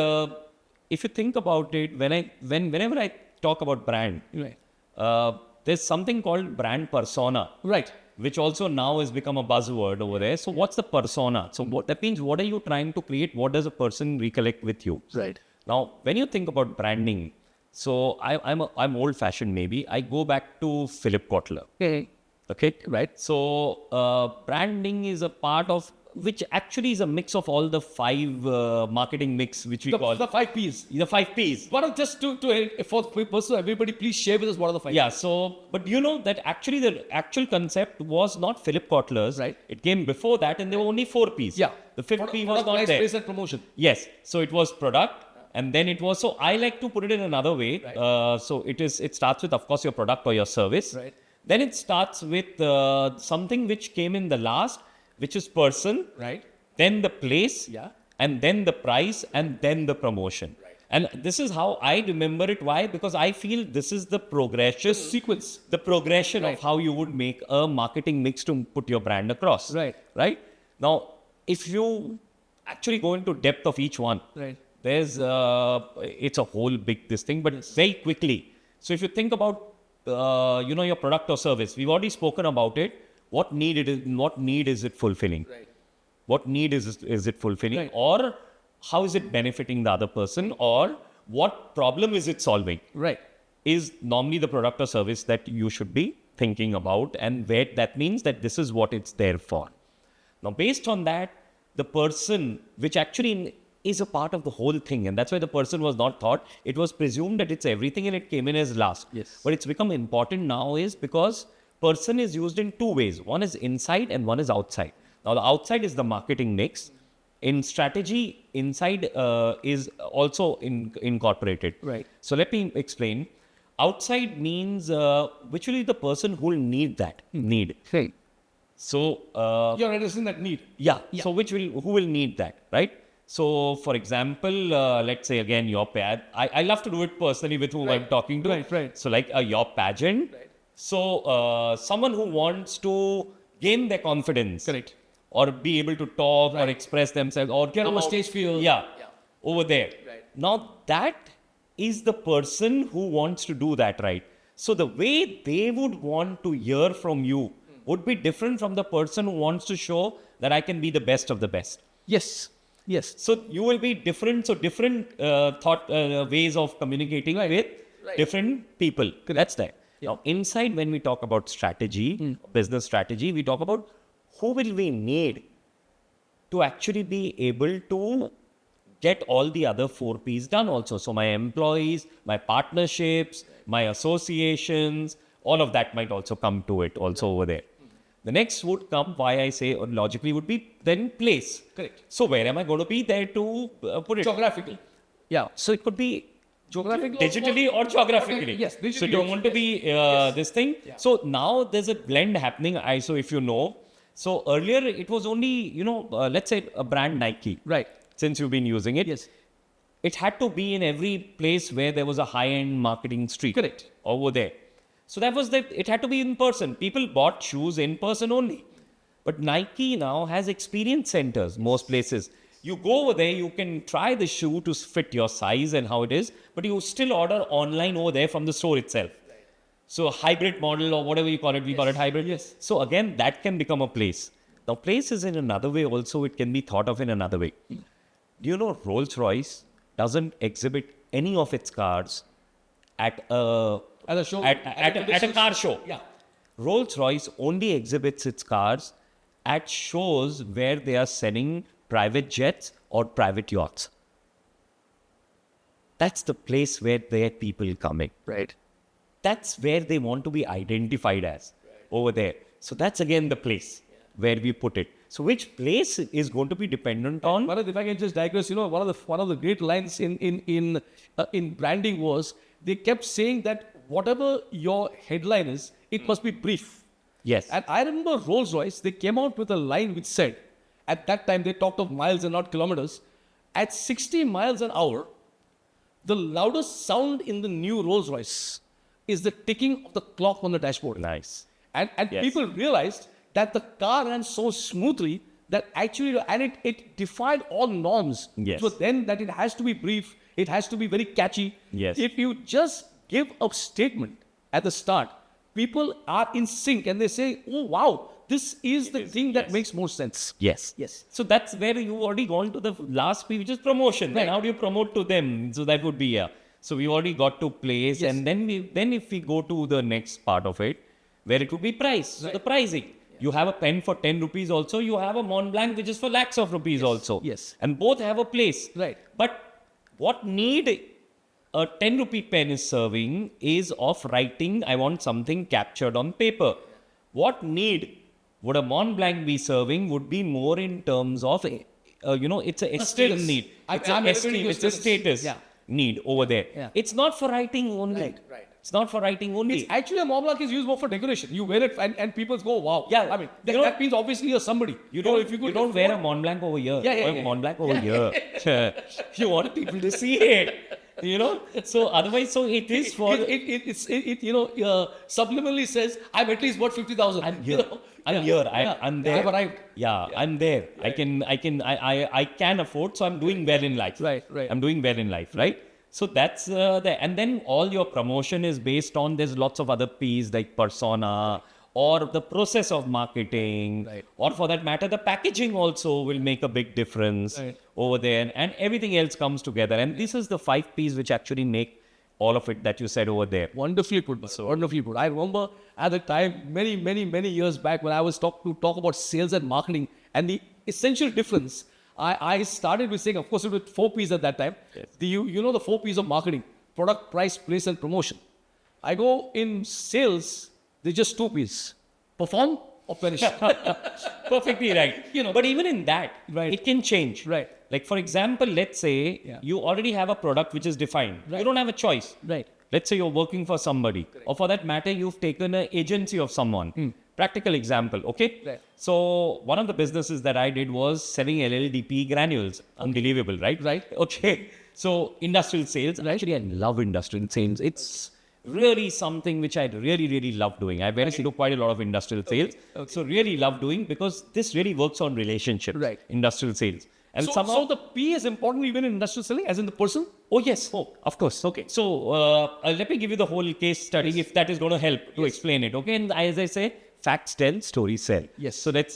Speaker 2: if you think about it, whenever I talk about brand,
Speaker 1: Right.
Speaker 2: there's something called brand persona.
Speaker 1: Right.
Speaker 2: Which also now has become a buzzword over there. So what's the persona? So that means what are you trying to create? What does a person recollect with you?
Speaker 1: Right.
Speaker 2: Now, when you think about branding, so I'm old-fashioned maybe. I go back to Philip Kotler. Okay,
Speaker 1: Right.
Speaker 2: So branding is a part of which actually is a mix of all the 5 marketing mix which we call
Speaker 1: The 5 P's.
Speaker 2: the 5 P's.
Speaker 1: But just for purpose, everybody, please share with us what are the 5
Speaker 2: Yeah,
Speaker 1: P's.
Speaker 2: so, but you know that actually the actual concept was not Philip Kotler's.
Speaker 1: Right.
Speaker 2: It came before that and there were only 4 P's.
Speaker 1: Yeah.
Speaker 2: The 5th P was
Speaker 1: Product,
Speaker 2: not
Speaker 1: price,
Speaker 2: there.
Speaker 1: place, and promotion.
Speaker 2: Yes. So it was product and then it was, so I like to put it in another way.
Speaker 1: Right.
Speaker 2: So it starts with, of course, your product or your service.
Speaker 1: Right.
Speaker 2: Then it starts with something which came in the last, which is person.
Speaker 1: Right.
Speaker 2: Then the place,
Speaker 1: Yeah.
Speaker 2: and then the price, and then the promotion.
Speaker 1: Right.
Speaker 2: And this is how I remember it. Why? Because I feel this is the progression,
Speaker 1: Sequence.
Speaker 2: the progression
Speaker 1: Right.
Speaker 2: of how you would make a marketing mix to put your brand across.
Speaker 1: Right.
Speaker 2: Right. Now, if you actually go into depth of each one,
Speaker 1: Right.
Speaker 2: there's it's a whole big this thing, but very quickly. So if you think about your product or service, we've already spoken about it. What need is it fulfilling?
Speaker 1: Right.
Speaker 2: What need is it fulfilling?
Speaker 1: Right.
Speaker 2: Or how is it benefiting the other person? Or what problem is it solving?
Speaker 1: Right.
Speaker 2: Is normally the product or service that you should be thinking about, and where that means that this is what it's there for. Now, based on that, the person, which actually is a part of the whole thing, and that's why the person was not thought, it was presumed that it's everything and it came in as last.
Speaker 1: Yes.
Speaker 2: But it's become important now is because person is used in 2 ways. One is inside and one is outside. Now, the outside is the marketing mix. In strategy, inside is also incorporated.
Speaker 1: Right.
Speaker 2: So let me explain. Outside means which will be the person who will need that need.
Speaker 1: Right.
Speaker 2: So
Speaker 1: You're addressing that need.
Speaker 2: yeah. So who will need that, right? So for example, let's say again your pad. I love to do it personally with who I'm talking to.
Speaker 1: Right.
Speaker 2: So like your pageant.
Speaker 1: Right.
Speaker 2: So someone who wants to gain their confidence.
Speaker 1: Correct.
Speaker 2: Or be able to talk or express themselves or
Speaker 1: Get
Speaker 2: come
Speaker 1: over
Speaker 2: out-
Speaker 1: stage fear.
Speaker 2: Yeah, over there.
Speaker 1: Right.
Speaker 2: Now that is the person who wants to do that, right? So the way they would want to hear from you would be different from the person who wants to show that I can be the best of the best.
Speaker 1: Yes. Yes.
Speaker 2: So you will be different. So different ways of communicating with different people. That's that. Now inside, when we talk about strategy, business strategy, we talk about who will we need to actually be able to get all the other 4 P's done also. So my employees, my partnerships, my associations, all of that might also come to it also over there. The next would come, why I say or logically would be then place.
Speaker 1: Correct.
Speaker 2: So where am I going to be there to put it?
Speaker 1: Geographical. Yeah.
Speaker 2: So it could be
Speaker 1: Geographical.
Speaker 2: digitally or geographically.
Speaker 1: Yes,
Speaker 2: So
Speaker 1: digitally
Speaker 2: do you
Speaker 1: also.
Speaker 2: want to be this thing?
Speaker 1: Yeah.
Speaker 2: So now there's a blend happening. So if you know, so earlier it was only, let's say a brand Nike.
Speaker 1: Right.
Speaker 2: Since you've been using it.
Speaker 1: Yes.
Speaker 2: It had to be in every place where there was a high-end marketing street.
Speaker 1: Correct.
Speaker 2: Over there. So it had to be in person. People bought shoes in person only. But Nike now has experience centers, most places. You go over there, you can try the shoe to fit your size and how it is, but you still order online over there from the store itself. So a hybrid model or whatever you call it, we call it hybrid.
Speaker 1: Yes.
Speaker 2: So again, that can become a place. Now, place is in another way also, it can be thought of in another way. Do you know Rolls-Royce doesn't exhibit any of its cars at a
Speaker 1: show.
Speaker 2: at a car show?
Speaker 1: Yeah.
Speaker 2: Rolls-Royce only exhibits its cars at shows where they are selling private jets or private yachts. That's the place where their people coming.
Speaker 1: Right.
Speaker 2: That's where they want to be identified as over there. So that's again the place where we put it. So which place is going to be dependent on?
Speaker 1: Bharat, if I can just digress, one of the great lines in branding was they kept saying that whatever your headline is, it must be brief.
Speaker 2: Yes.
Speaker 1: And I remember Rolls-Royce, they came out with a line which said, at that time they talked of miles and not kilometers. At 60 miles an hour, the loudest sound in the new Rolls Royce is the ticking of the clock on the dashboard.
Speaker 2: Nice.
Speaker 1: And
Speaker 2: Yes.
Speaker 1: people realized that the car ran so smoothly that actually, and it defied all norms.
Speaker 2: Yes.
Speaker 1: So then that it has to be brief, it has to be very catchy.
Speaker 2: Yes.
Speaker 1: If you just give a statement at the start, people are in sync and they say, oh wow, this is the thing that makes more sense.
Speaker 2: Yes.
Speaker 1: Yes.
Speaker 2: So that's where you already gone to the last P, which is promotion.
Speaker 1: Right.
Speaker 2: And how do you promote to them? So that would be So we already got to place,
Speaker 1: Yes.
Speaker 2: and then if we go to the next part of it, where it would be price. So
Speaker 1: Right.
Speaker 2: the pricing. You have a pen for 10 rupees also. You have a Mont Blanc which is for lakhs of rupees also.
Speaker 1: Yes.
Speaker 2: And both have a place.
Speaker 1: Right.
Speaker 2: But what need a 10 rupee pen is serving is of writing, I want something captured on paper. What need would a Mont Blanc be serving would be more in terms of, it's a esteem
Speaker 1: status.
Speaker 2: need. It's
Speaker 1: I'm
Speaker 2: a
Speaker 1: elevating
Speaker 2: esteem,
Speaker 1: your
Speaker 2: it's a
Speaker 1: status.
Speaker 2: status
Speaker 1: Yeah.
Speaker 2: need over there.
Speaker 1: Yeah.
Speaker 2: It's not for writing only.
Speaker 1: Right.
Speaker 2: It's not for writing only.
Speaker 1: It's actually a Mont Blanc is used more for decoration. You wear it and people go, wow.
Speaker 2: Yeah.
Speaker 1: I mean,
Speaker 2: You know-
Speaker 1: that means obviously you're somebody.
Speaker 2: You
Speaker 1: So
Speaker 2: don't,
Speaker 1: if
Speaker 2: you don't wear a Mont Blanc over here.
Speaker 1: Yeah,
Speaker 2: or a Mont Blanc over here. You want people to see it. So otherwise, so it is for.
Speaker 1: subliminally says, I'm at least worth 50,000.
Speaker 2: I'm here. I'm here. I'm there.
Speaker 1: I've arrived.
Speaker 2: Yeah, I'm there. I can afford. So I'm doing well in life.
Speaker 1: Right.
Speaker 2: I'm doing well in life, right? So that's and then all your promotion is based on. There's lots of other P's like persona or the process of marketing,
Speaker 1: Right.
Speaker 2: or for that matter, the packaging also will make a big difference
Speaker 1: Right.
Speaker 2: over there, and everything else comes together. And this is the 5 P's which actually make all of it that you said over there.
Speaker 1: Wonderfully put, Bharat. Wonderfully put. I remember at the time, many years back, when I was talk about sales and marketing and the essential difference. I started with saying, of course, it was 4 P's at that time.
Speaker 2: Yes.
Speaker 1: You know the 4 P's of marketing: product, price, place, and promotion. I go in sales, there's just 2 P's: perform or perish.
Speaker 2: Perfectly right. But even in that,
Speaker 1: Right.
Speaker 2: it can change.
Speaker 1: Right.
Speaker 2: Like for example, let's say
Speaker 1: Yeah.
Speaker 2: you already have a product which is defined.
Speaker 1: Right.
Speaker 2: You don't have a choice.
Speaker 1: Right.
Speaker 2: Let's say you're working for somebody, or for that matter, you've taken an agency of someone. Practical example, okay?
Speaker 1: Right.
Speaker 2: So one of the businesses that I did was selling LLDP granules. Unbelievable, right?
Speaker 1: Right.
Speaker 2: Okay. So industrial sales. Actually, I love industrial sales. It's really something which I really love doing. I went into quite a lot of industrial sales.
Speaker 1: Okay.
Speaker 2: So really love doing, because this really works on relationships.
Speaker 1: Right.
Speaker 2: Industrial sales. And
Speaker 1: So,
Speaker 2: somehow
Speaker 1: so the P is important even in industrial selling, as in the person?
Speaker 2: Oh, yes. Oh, of course. Okay. So, let me give you the whole case study if that is going to help to explain it. Okay. And as I say, facts tell, stories sell.
Speaker 1: Yes.
Speaker 2: So, let's.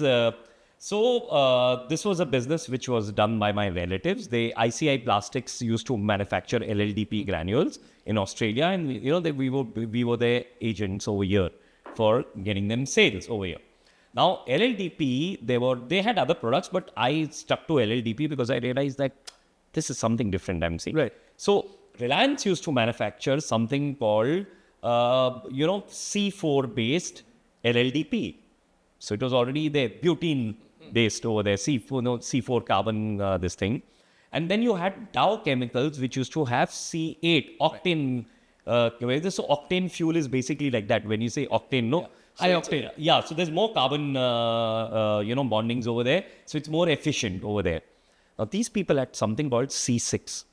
Speaker 2: This was a business which was done by my relatives. ICI Plastics used to manufacture LLDP granules in Australia. And, we were their agents over here for getting them sales over here. Now, LLDP, they had other products, but I stuck to LLDP because I realized that this is something different I'm seeing.
Speaker 1: Right.
Speaker 2: So, Reliance used to manufacture something called, C4-based LLDP. So, it was already there, butene-based over there, C4 carbon, this thing. And then you had Dow Chemicals, which used to have C8, octane. So, octane fuel is basically like that. When you say octane, no?
Speaker 1: Yeah.
Speaker 2: High octane. Yeah, so there's more carbon, bondings over there. So it's more efficient over there. Now, these people had something called C6,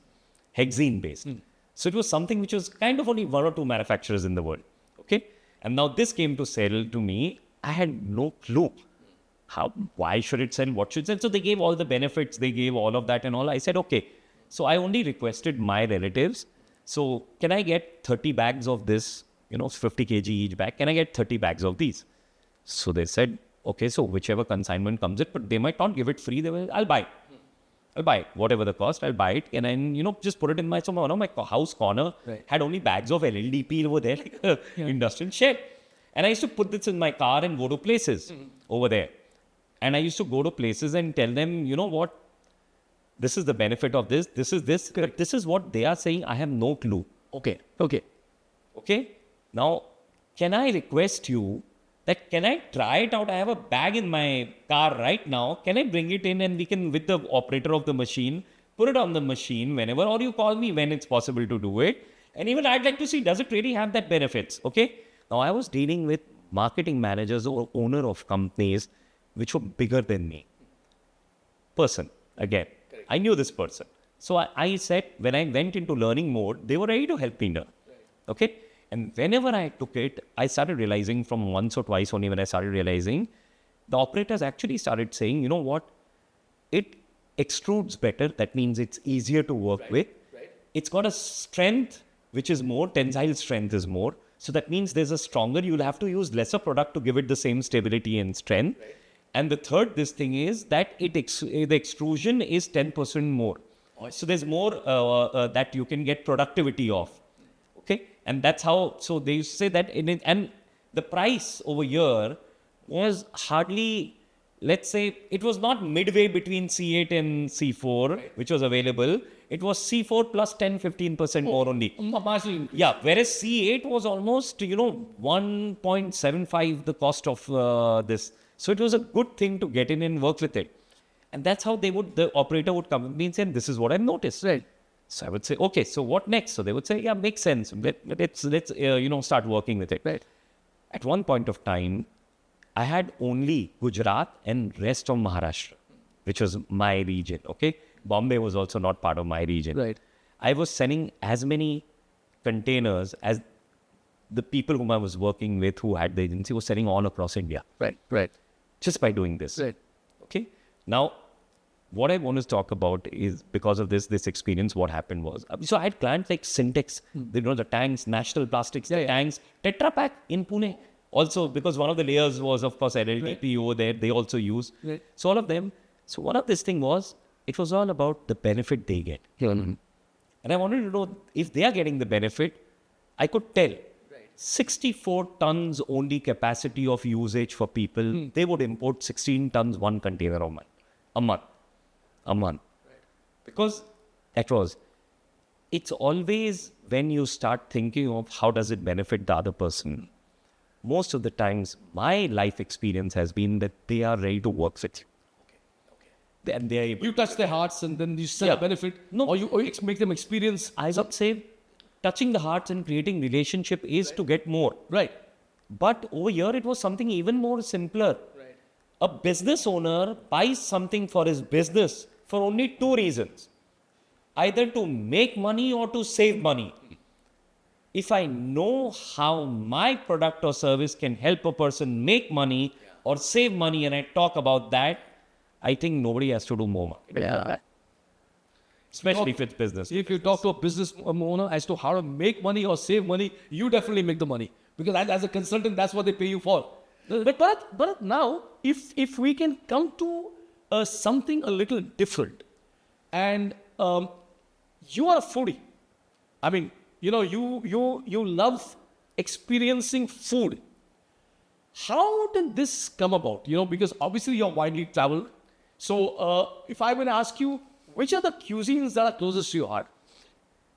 Speaker 2: hexene based. So it was something which was kind of only 1 or 2 manufacturers in the world. Okay. And now this came to sell to me. I had no clue. Why should it sell? What should it sell? So they gave all the benefits. They gave all of that and all. I said, okay. So I only requested my relatives. So can I get 30 bags of this? 50 kg each bag. Can I get 30 bags of these? So they said, okay, so whichever consignment comes it, but they might not give it free. I'll buy it. I'll buy it. Whatever the cost, I'll buy it. And then, just put it in my house corner.
Speaker 1: Right.
Speaker 2: Had only bags of LLDP over there, like a industrial shed. And I used to put this in my car and go to places over there. And I used to go to places and tell them, you know what? This is the benefit of this. This is this. But this is what they are saying. I have no clue.
Speaker 1: Okay.
Speaker 2: Now, can I request you that can I try it out? I have a bag in my car right now. Can I bring it in and we can, with the operator of the machine, put it on the machine whenever, or you call me when it's possible to do it. And even I'd like to see, does it really have that benefits? Okay. Now, I was dealing with marketing managers or owner of companies which were bigger than me. person again. I knew this person. So I said, when I went into learning mode, they were ready to help me learn. Okay? And whenever I took it, I started realizing from once or twice only when I started realizing, the operators actually started saying, you know what? It extrudes better. That means it's easier to work with. It's got a strength, which is more, tensile strength is more. So that means there's a stronger, you'll have to use lesser product to give it the same stability and strength. And the third, this thing is that the extrusion is 10% more. So there's more that you can get productivity of. Okay. And that's how, so they used to say that, and the price over here was hardly, let's say, it was not midway between C8 and C4, which was available. It was C4 plus 10-15% more only. Yeah, whereas C8 was almost, 1.75 the cost of this. So it was a good thing to get in and work with it. And that's how the operator would come to me and say, this is what I've noticed.
Speaker 1: Right.
Speaker 2: So I would say, okay, so what next? So they would say, yeah, makes sense. Let's start working with it.
Speaker 1: Right.
Speaker 2: At one point of time, I had only Gujarat and rest of Maharashtra, which was my region, okay? Bombay was also not part of my region.
Speaker 1: Right.
Speaker 2: I was sending as many containers as the people whom I was working with who had the agency was sending all across India.
Speaker 1: Right.
Speaker 2: Just by doing this.
Speaker 1: Right.
Speaker 2: Okay? Now, what I want to talk about is because of this experience, what happened was, so I had clients like Syntex, the tanks, National Plastics, tanks, Tetra Pak in Pune. Also, because one of the layers was, of course, LLDP over there, they also use.
Speaker 1: Right.
Speaker 2: So all of them. So one of this thing was, it was all about the benefit they get. And I wanted to know if they are getting the benefit, I could tell. 64 tons only capacity of usage for people. They would import 16 tons, one container a month. Because that was, it's always when you start thinking of how does it benefit the other person. Most of the times, my life experience has been that they are ready to work with you. And they are able
Speaker 1: You touch their hearts and then you sell a benefit.
Speaker 2: No.
Speaker 1: Or you make them experience.
Speaker 2: I would say touching the hearts and creating relationship is to get more.
Speaker 1: Right.
Speaker 2: But over here, it was something even more simpler.
Speaker 1: Right.
Speaker 2: A business owner buys something for his business for only two reasons. Either to make money or to save money. If I know how my product or service can help a person make money or save money and I talk about that, I think nobody has to do more marketing.
Speaker 1: Yeah.
Speaker 2: Especially if it's business.
Speaker 1: If you talk to a business owner as to how to make money or save money, you definitely make the money. Because as a consultant, that's what they pay you for. But now, if we can come to something a little different, and you are a foodie. I mean, you love experiencing food. How did this come about? Because obviously you're widely traveled. So if I were to ask you, which are the cuisines that are closest to your heart?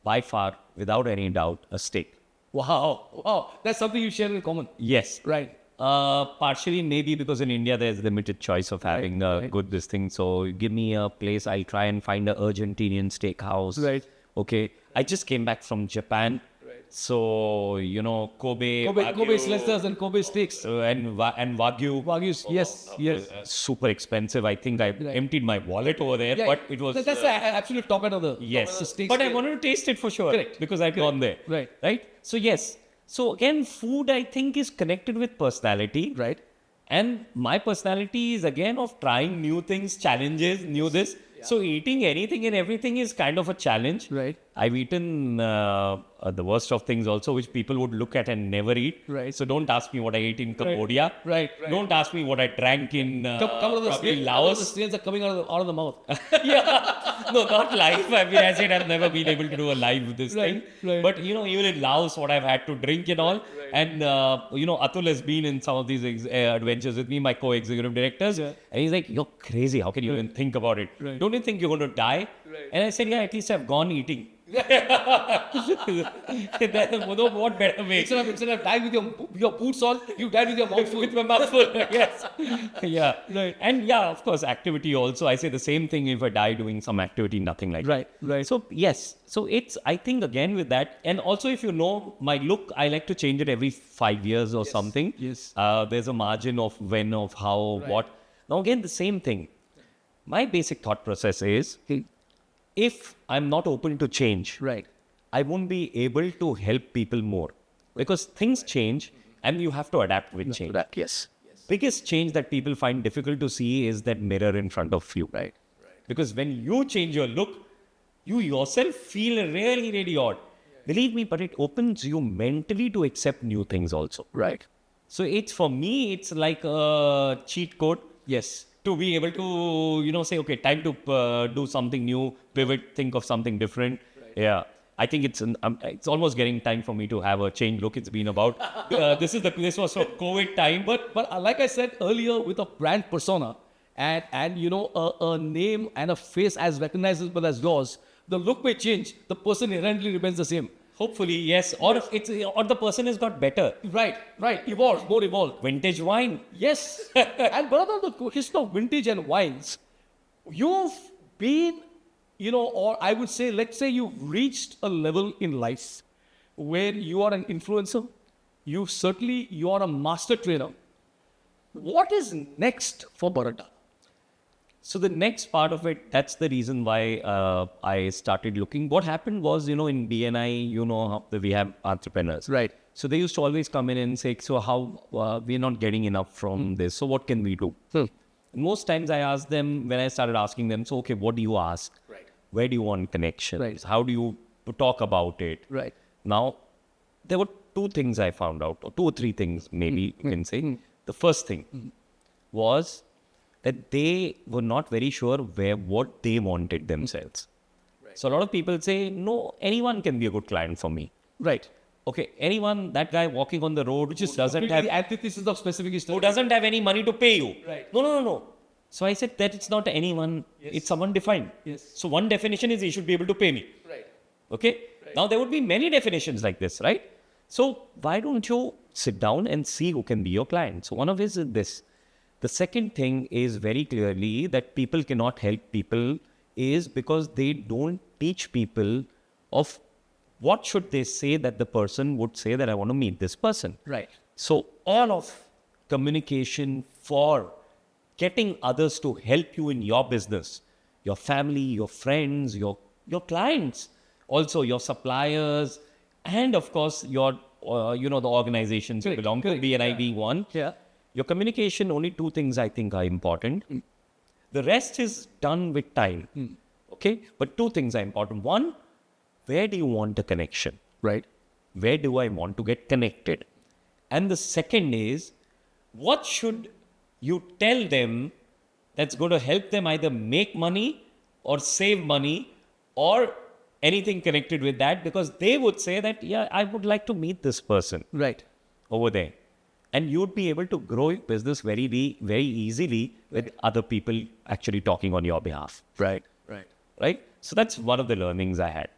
Speaker 2: By far, without any doubt, a steak.
Speaker 1: Wow. That's something you share in common.
Speaker 2: Yes.
Speaker 1: Right.
Speaker 2: Partially maybe because in India there's limited choice of having good this thing. So give me a place, I'll try and find an Argentinian steakhouse.
Speaker 1: Right.
Speaker 2: Okay. I just came back from Japan.
Speaker 1: Right.
Speaker 2: So, Kobe
Speaker 1: Slesters and Kobe steaks.
Speaker 2: and Wagyu.
Speaker 1: Wagyus, yes.
Speaker 2: Super expensive. I think I emptied my wallet over there, but it was...
Speaker 1: That's the absolute top end of the steaks.
Speaker 2: But I wanted to taste it for sure.
Speaker 1: Correct.
Speaker 2: Because I'd gone there.
Speaker 1: Right.
Speaker 2: So, yes. So, again, food, I think, is connected with personality.
Speaker 1: Right.
Speaker 2: And my personality is, again, of trying new things, challenges, new this. Yeah. So, eating anything and everything is kind of a challenge.
Speaker 1: Right.
Speaker 2: I've eaten the worst of things also, which people would look at and never eat.
Speaker 1: Right.
Speaker 2: So, don't ask me what I ate in Cambodia.
Speaker 1: Right.
Speaker 2: Don't ask me what I drank in
Speaker 1: Laos. The stains are coming out of the mouth.
Speaker 2: No, not live. I mean, I said I've never been able to do a live with this thing.
Speaker 1: Right.
Speaker 2: But, even in Laos, what I've had to drink and all. Right. And, Atul has been in some of these adventures with me, my co-executive directors. Yeah. And he's like, you're crazy. How can you even think about it?
Speaker 1: Right.
Speaker 2: Don't you think you're going to die?
Speaker 1: Right.
Speaker 2: And I said, yeah, at least I've gone eating. What better way?
Speaker 1: Instead of dying with your boots on, you died with your mouth full.
Speaker 2: With my mouth full. Yes. Yeah.
Speaker 1: Right.
Speaker 2: And of course, activity also. I say the same thing if I die doing some activity, nothing like that.
Speaker 1: Right.
Speaker 2: So, yes. So, I think again with that, and also if you know my look, I like to change it every 5 years or something.
Speaker 1: Yes.
Speaker 2: There's a margin of when, of how, what. Now, again, the same thing. My basic thought process is, if I'm not open to change,
Speaker 1: Right.
Speaker 2: I won't be able to help people more, because things change and you have to adapt with change.
Speaker 1: Yes.
Speaker 2: Biggest change that people find difficult to see is that mirror in front of you.
Speaker 1: Right.
Speaker 2: Because when you change your look, you yourself feel really, really odd. Believe me, but it opens you mentally to accept new things also.
Speaker 1: Right.
Speaker 2: So it's, for me, it's like a cheat code.
Speaker 1: Yes.
Speaker 2: To be able to, say, okay, time to do something new, pivot, think of something different. Right. Yeah. I think it's almost getting time for me to have a change look. It's been about, this was for COVID time.
Speaker 1: But like I said earlier, with a brand persona and a name and a face as recognizable as yours, the look may change. The person inherently remains the same.
Speaker 2: Hopefully, yes. Or the person has got better.
Speaker 1: Right. Evolved, more evolved.
Speaker 2: Vintage wine.
Speaker 1: Yes. And brother, the question of vintage and wines, you've been, or I would say, let's say you've reached a level in life where you are an influencer. You are a master trainer. What is next for Bharat Daga?
Speaker 2: So the next part of it, that's the reason why I started looking. What happened was, in BNI, how we have entrepreneurs.
Speaker 1: Right.
Speaker 2: So they used to always come in and say, so how we're not getting enough from this. So what can we do? Most times I ask them, when I started asking them, so, okay, what do you ask?
Speaker 1: Right.
Speaker 2: Where do you want connections?
Speaker 1: Right.
Speaker 2: How do you talk about it?
Speaker 1: Right.
Speaker 2: Now, there were two things I found out, or two or three things, maybe you can say. The first thing was that they were not very sure what they wanted themselves. Right. So a lot of people say, no, anyone can be a good client for me.
Speaker 1: Right.
Speaker 2: Okay, anyone, that guy walking on the road,
Speaker 1: Which is
Speaker 2: doesn't have,
Speaker 1: the antithesis of specific
Speaker 2: who doesn't have any money to pay you.
Speaker 1: Right.
Speaker 2: No. So I said that it's not anyone, it's someone defined.
Speaker 1: Yes.
Speaker 2: So one definition is he should be able to pay me.
Speaker 1: Right.
Speaker 2: Okay. Right. Now there would be many definitions like this, right? So why don't you sit down and see who can be your client? So one of his is this. The second thing is very clearly that people cannot help people is because they don't teach people of what should they say that the person would say that I want to meet this person.
Speaker 1: Right.
Speaker 2: So all of communication for getting others to help you in your business, your family, your friends, your clients, also your suppliers, and of course your, the organizations you belong to, BNI being one.
Speaker 1: Yeah.
Speaker 2: Your communication, only two things I think are important. The rest is done with time. Okay? But two things are important. One, where do you want a connection?
Speaker 1: Right.
Speaker 2: Where do I want to get connected? And the second is, what should you tell them that's going to help them either make money or save money or anything connected with that? Because they would say that, yeah, I would like to meet this person
Speaker 1: Right.
Speaker 2: over there. And you'd be able to grow your business very easily with other people actually talking on your behalf.
Speaker 1: Right.
Speaker 2: Right? So that's one of the learnings I had.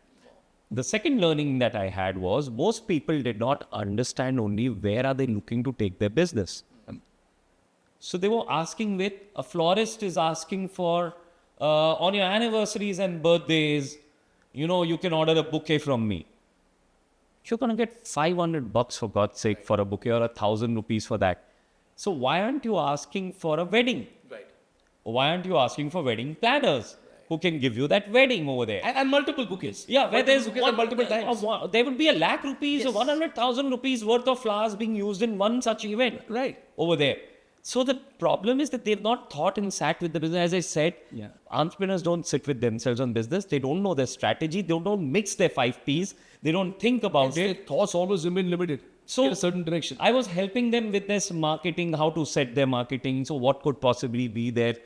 Speaker 2: The second learning that I had was most people did not understand only where are they looking to take their business. So they were asking with, a florist is asking for, on your anniversaries and birthdays, you can order a bouquet from me. You're going to get $500 for God's sake for a bouquet, or 1,000 rupees for that. So why aren't you asking for a wedding?
Speaker 1: Right.
Speaker 2: Why aren't you asking for wedding planners who can give you that wedding over there?
Speaker 1: And multiple bouquets.
Speaker 2: Yeah, where there's
Speaker 1: multiple times.
Speaker 2: There would be 1,00,000 rupees or 100,000 rupees worth of flowers being used in one such event.
Speaker 1: Right.
Speaker 2: Over there. So the problem is that they've not thought and sat with the business. As I said, entrepreneurs don't sit with themselves on business. They don't know their strategy. They don't mix their 5 Ps. They don't think about it.
Speaker 1: Their thoughts always remain limited in a certain direction.
Speaker 2: I was helping them with this marketing, how to set their marketing. So what could possibly be their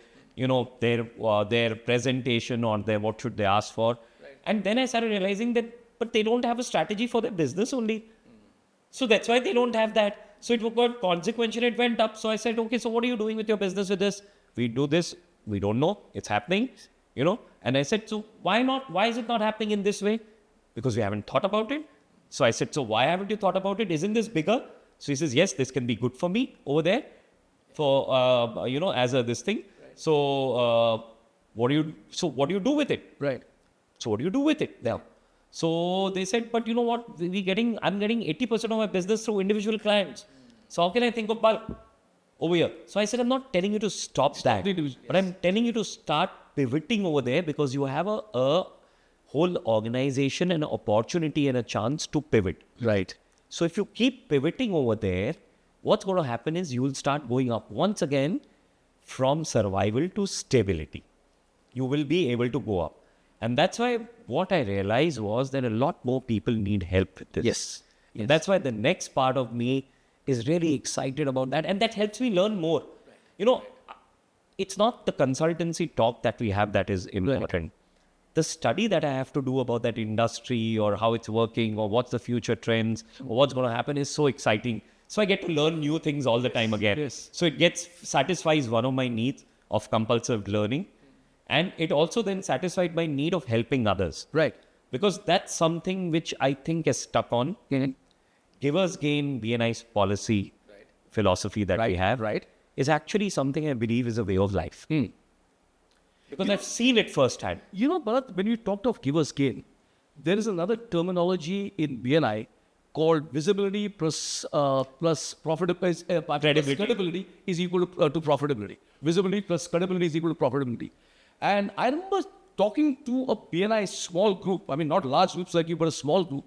Speaker 2: presentation, or what should they ask for. Right. And then I started realizing that, but they don't have a strategy for their business only. So that's why they don't have that. So it got consequential, it went up. So I said, okay, so what are you doing with your business with this? We do this. We don't know. It's happening, And I said, so why not? Why is it not happening in this way? Because we haven't thought about it. So I said, so why haven't you thought about it? Isn't this bigger? So he says, yes, this can be good for me over there for, as this thing. Right. So what do you do with it?
Speaker 1: Right.
Speaker 2: So what do you do with it now? So they said, but you know what? I'm getting 80% of my business through individual clients. So how can I think of bulk? over here. So I said, I'm not telling you to stop that, but I'm telling you to start pivoting over there because you have a whole organization and an opportunity and a chance to pivot.
Speaker 1: Right.
Speaker 2: So if you keep pivoting over there, what's going to happen is you will start going up once again from survival to stability. You will be able to go up. And that's why what I realized was that a lot more people need help with this.
Speaker 1: Yes.
Speaker 2: And that's why the next part of me is really excited about that. And that helps me learn more. You know, it's not the consultancy talk that we have that is important. The study that I have to do about that industry or how it's working or what's the future trends or what's going to happen is so exciting. So I get to learn new things all the time again.
Speaker 1: Yes.
Speaker 2: So it satisfies one of my needs of compulsive learning. And it also then satisfied my need of helping others.
Speaker 1: Right.
Speaker 2: Because that's something which I think is stuck on. Givers gain BNI's policy philosophy that we have is actually something I believe is a way of life. Because I've seen it firsthand.
Speaker 1: You know, Bharat, when you talked of giver's gain, there is another terminology in BNI called visibility plus profitability. Credibility is equal to profitability. Visibility plus credibility is equal to profitability. And I remember talking to a BNI small group, I mean, not large groups like you, but a small group.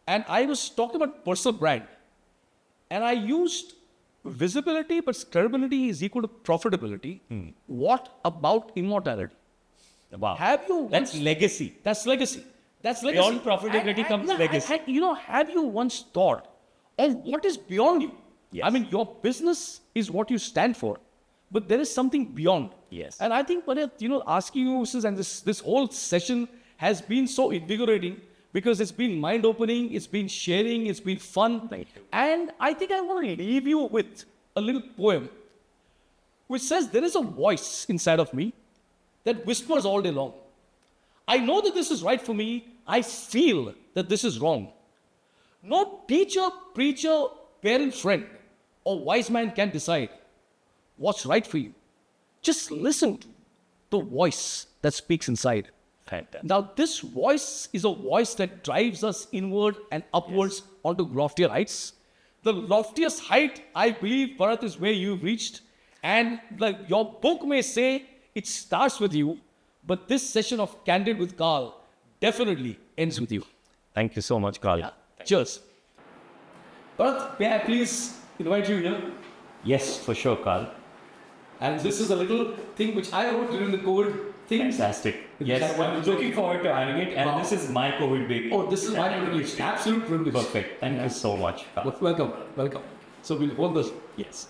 Speaker 1: And I was talking about personal brand. And I used visibility, but credibility is equal to profitability. What about immortality?
Speaker 2: Wow.
Speaker 1: Have you
Speaker 2: That's
Speaker 1: once,
Speaker 2: legacy.
Speaker 1: That's legacy. That's legacy.
Speaker 2: Beyond profitability comes legacy.
Speaker 1: You know, have you once thought of what is beyond you?
Speaker 2: Yes.
Speaker 1: I mean, your business is what you stand for, but there is something beyond.
Speaker 2: Yes.
Speaker 1: And I think, Bharat, you know, asking you and this whole session has been so invigorating because it's been mind-opening, it's been sharing, it's been fun.
Speaker 2: Thank you.
Speaker 1: And I think I want to leave you with a little poem which says there is a voice inside of me that whispers all day long. I know that this is right for me. I feel that this is wrong. No teacher, preacher, parent, friend, or wise man can decide what's right for you. Just listen to the voice that speaks inside.
Speaker 2: Fantastic.
Speaker 1: Now, this voice is a voice that drives us inward and upwards onto loftier heights. The loftiest height, I believe, Bharat, is where you've reached. And like your book may say, it starts with you, but this session of Candid with Karl definitely ends with you.
Speaker 2: Thank you so much, Karl.
Speaker 1: Yeah. Cheers. Bharat, may I please invite you here?
Speaker 2: Yes, for sure, Karl.
Speaker 1: And this is a little thing which I wrote during the COVID thing.
Speaker 2: Fantastic. Yes, I'm looking forward to having it. And this is my COVID baby.
Speaker 1: Oh, this is my privilege. Absolute privilege.
Speaker 2: Perfect. Thank you so much, Karl.
Speaker 1: Welcome. Welcome. So we'll hold this.
Speaker 2: Yes.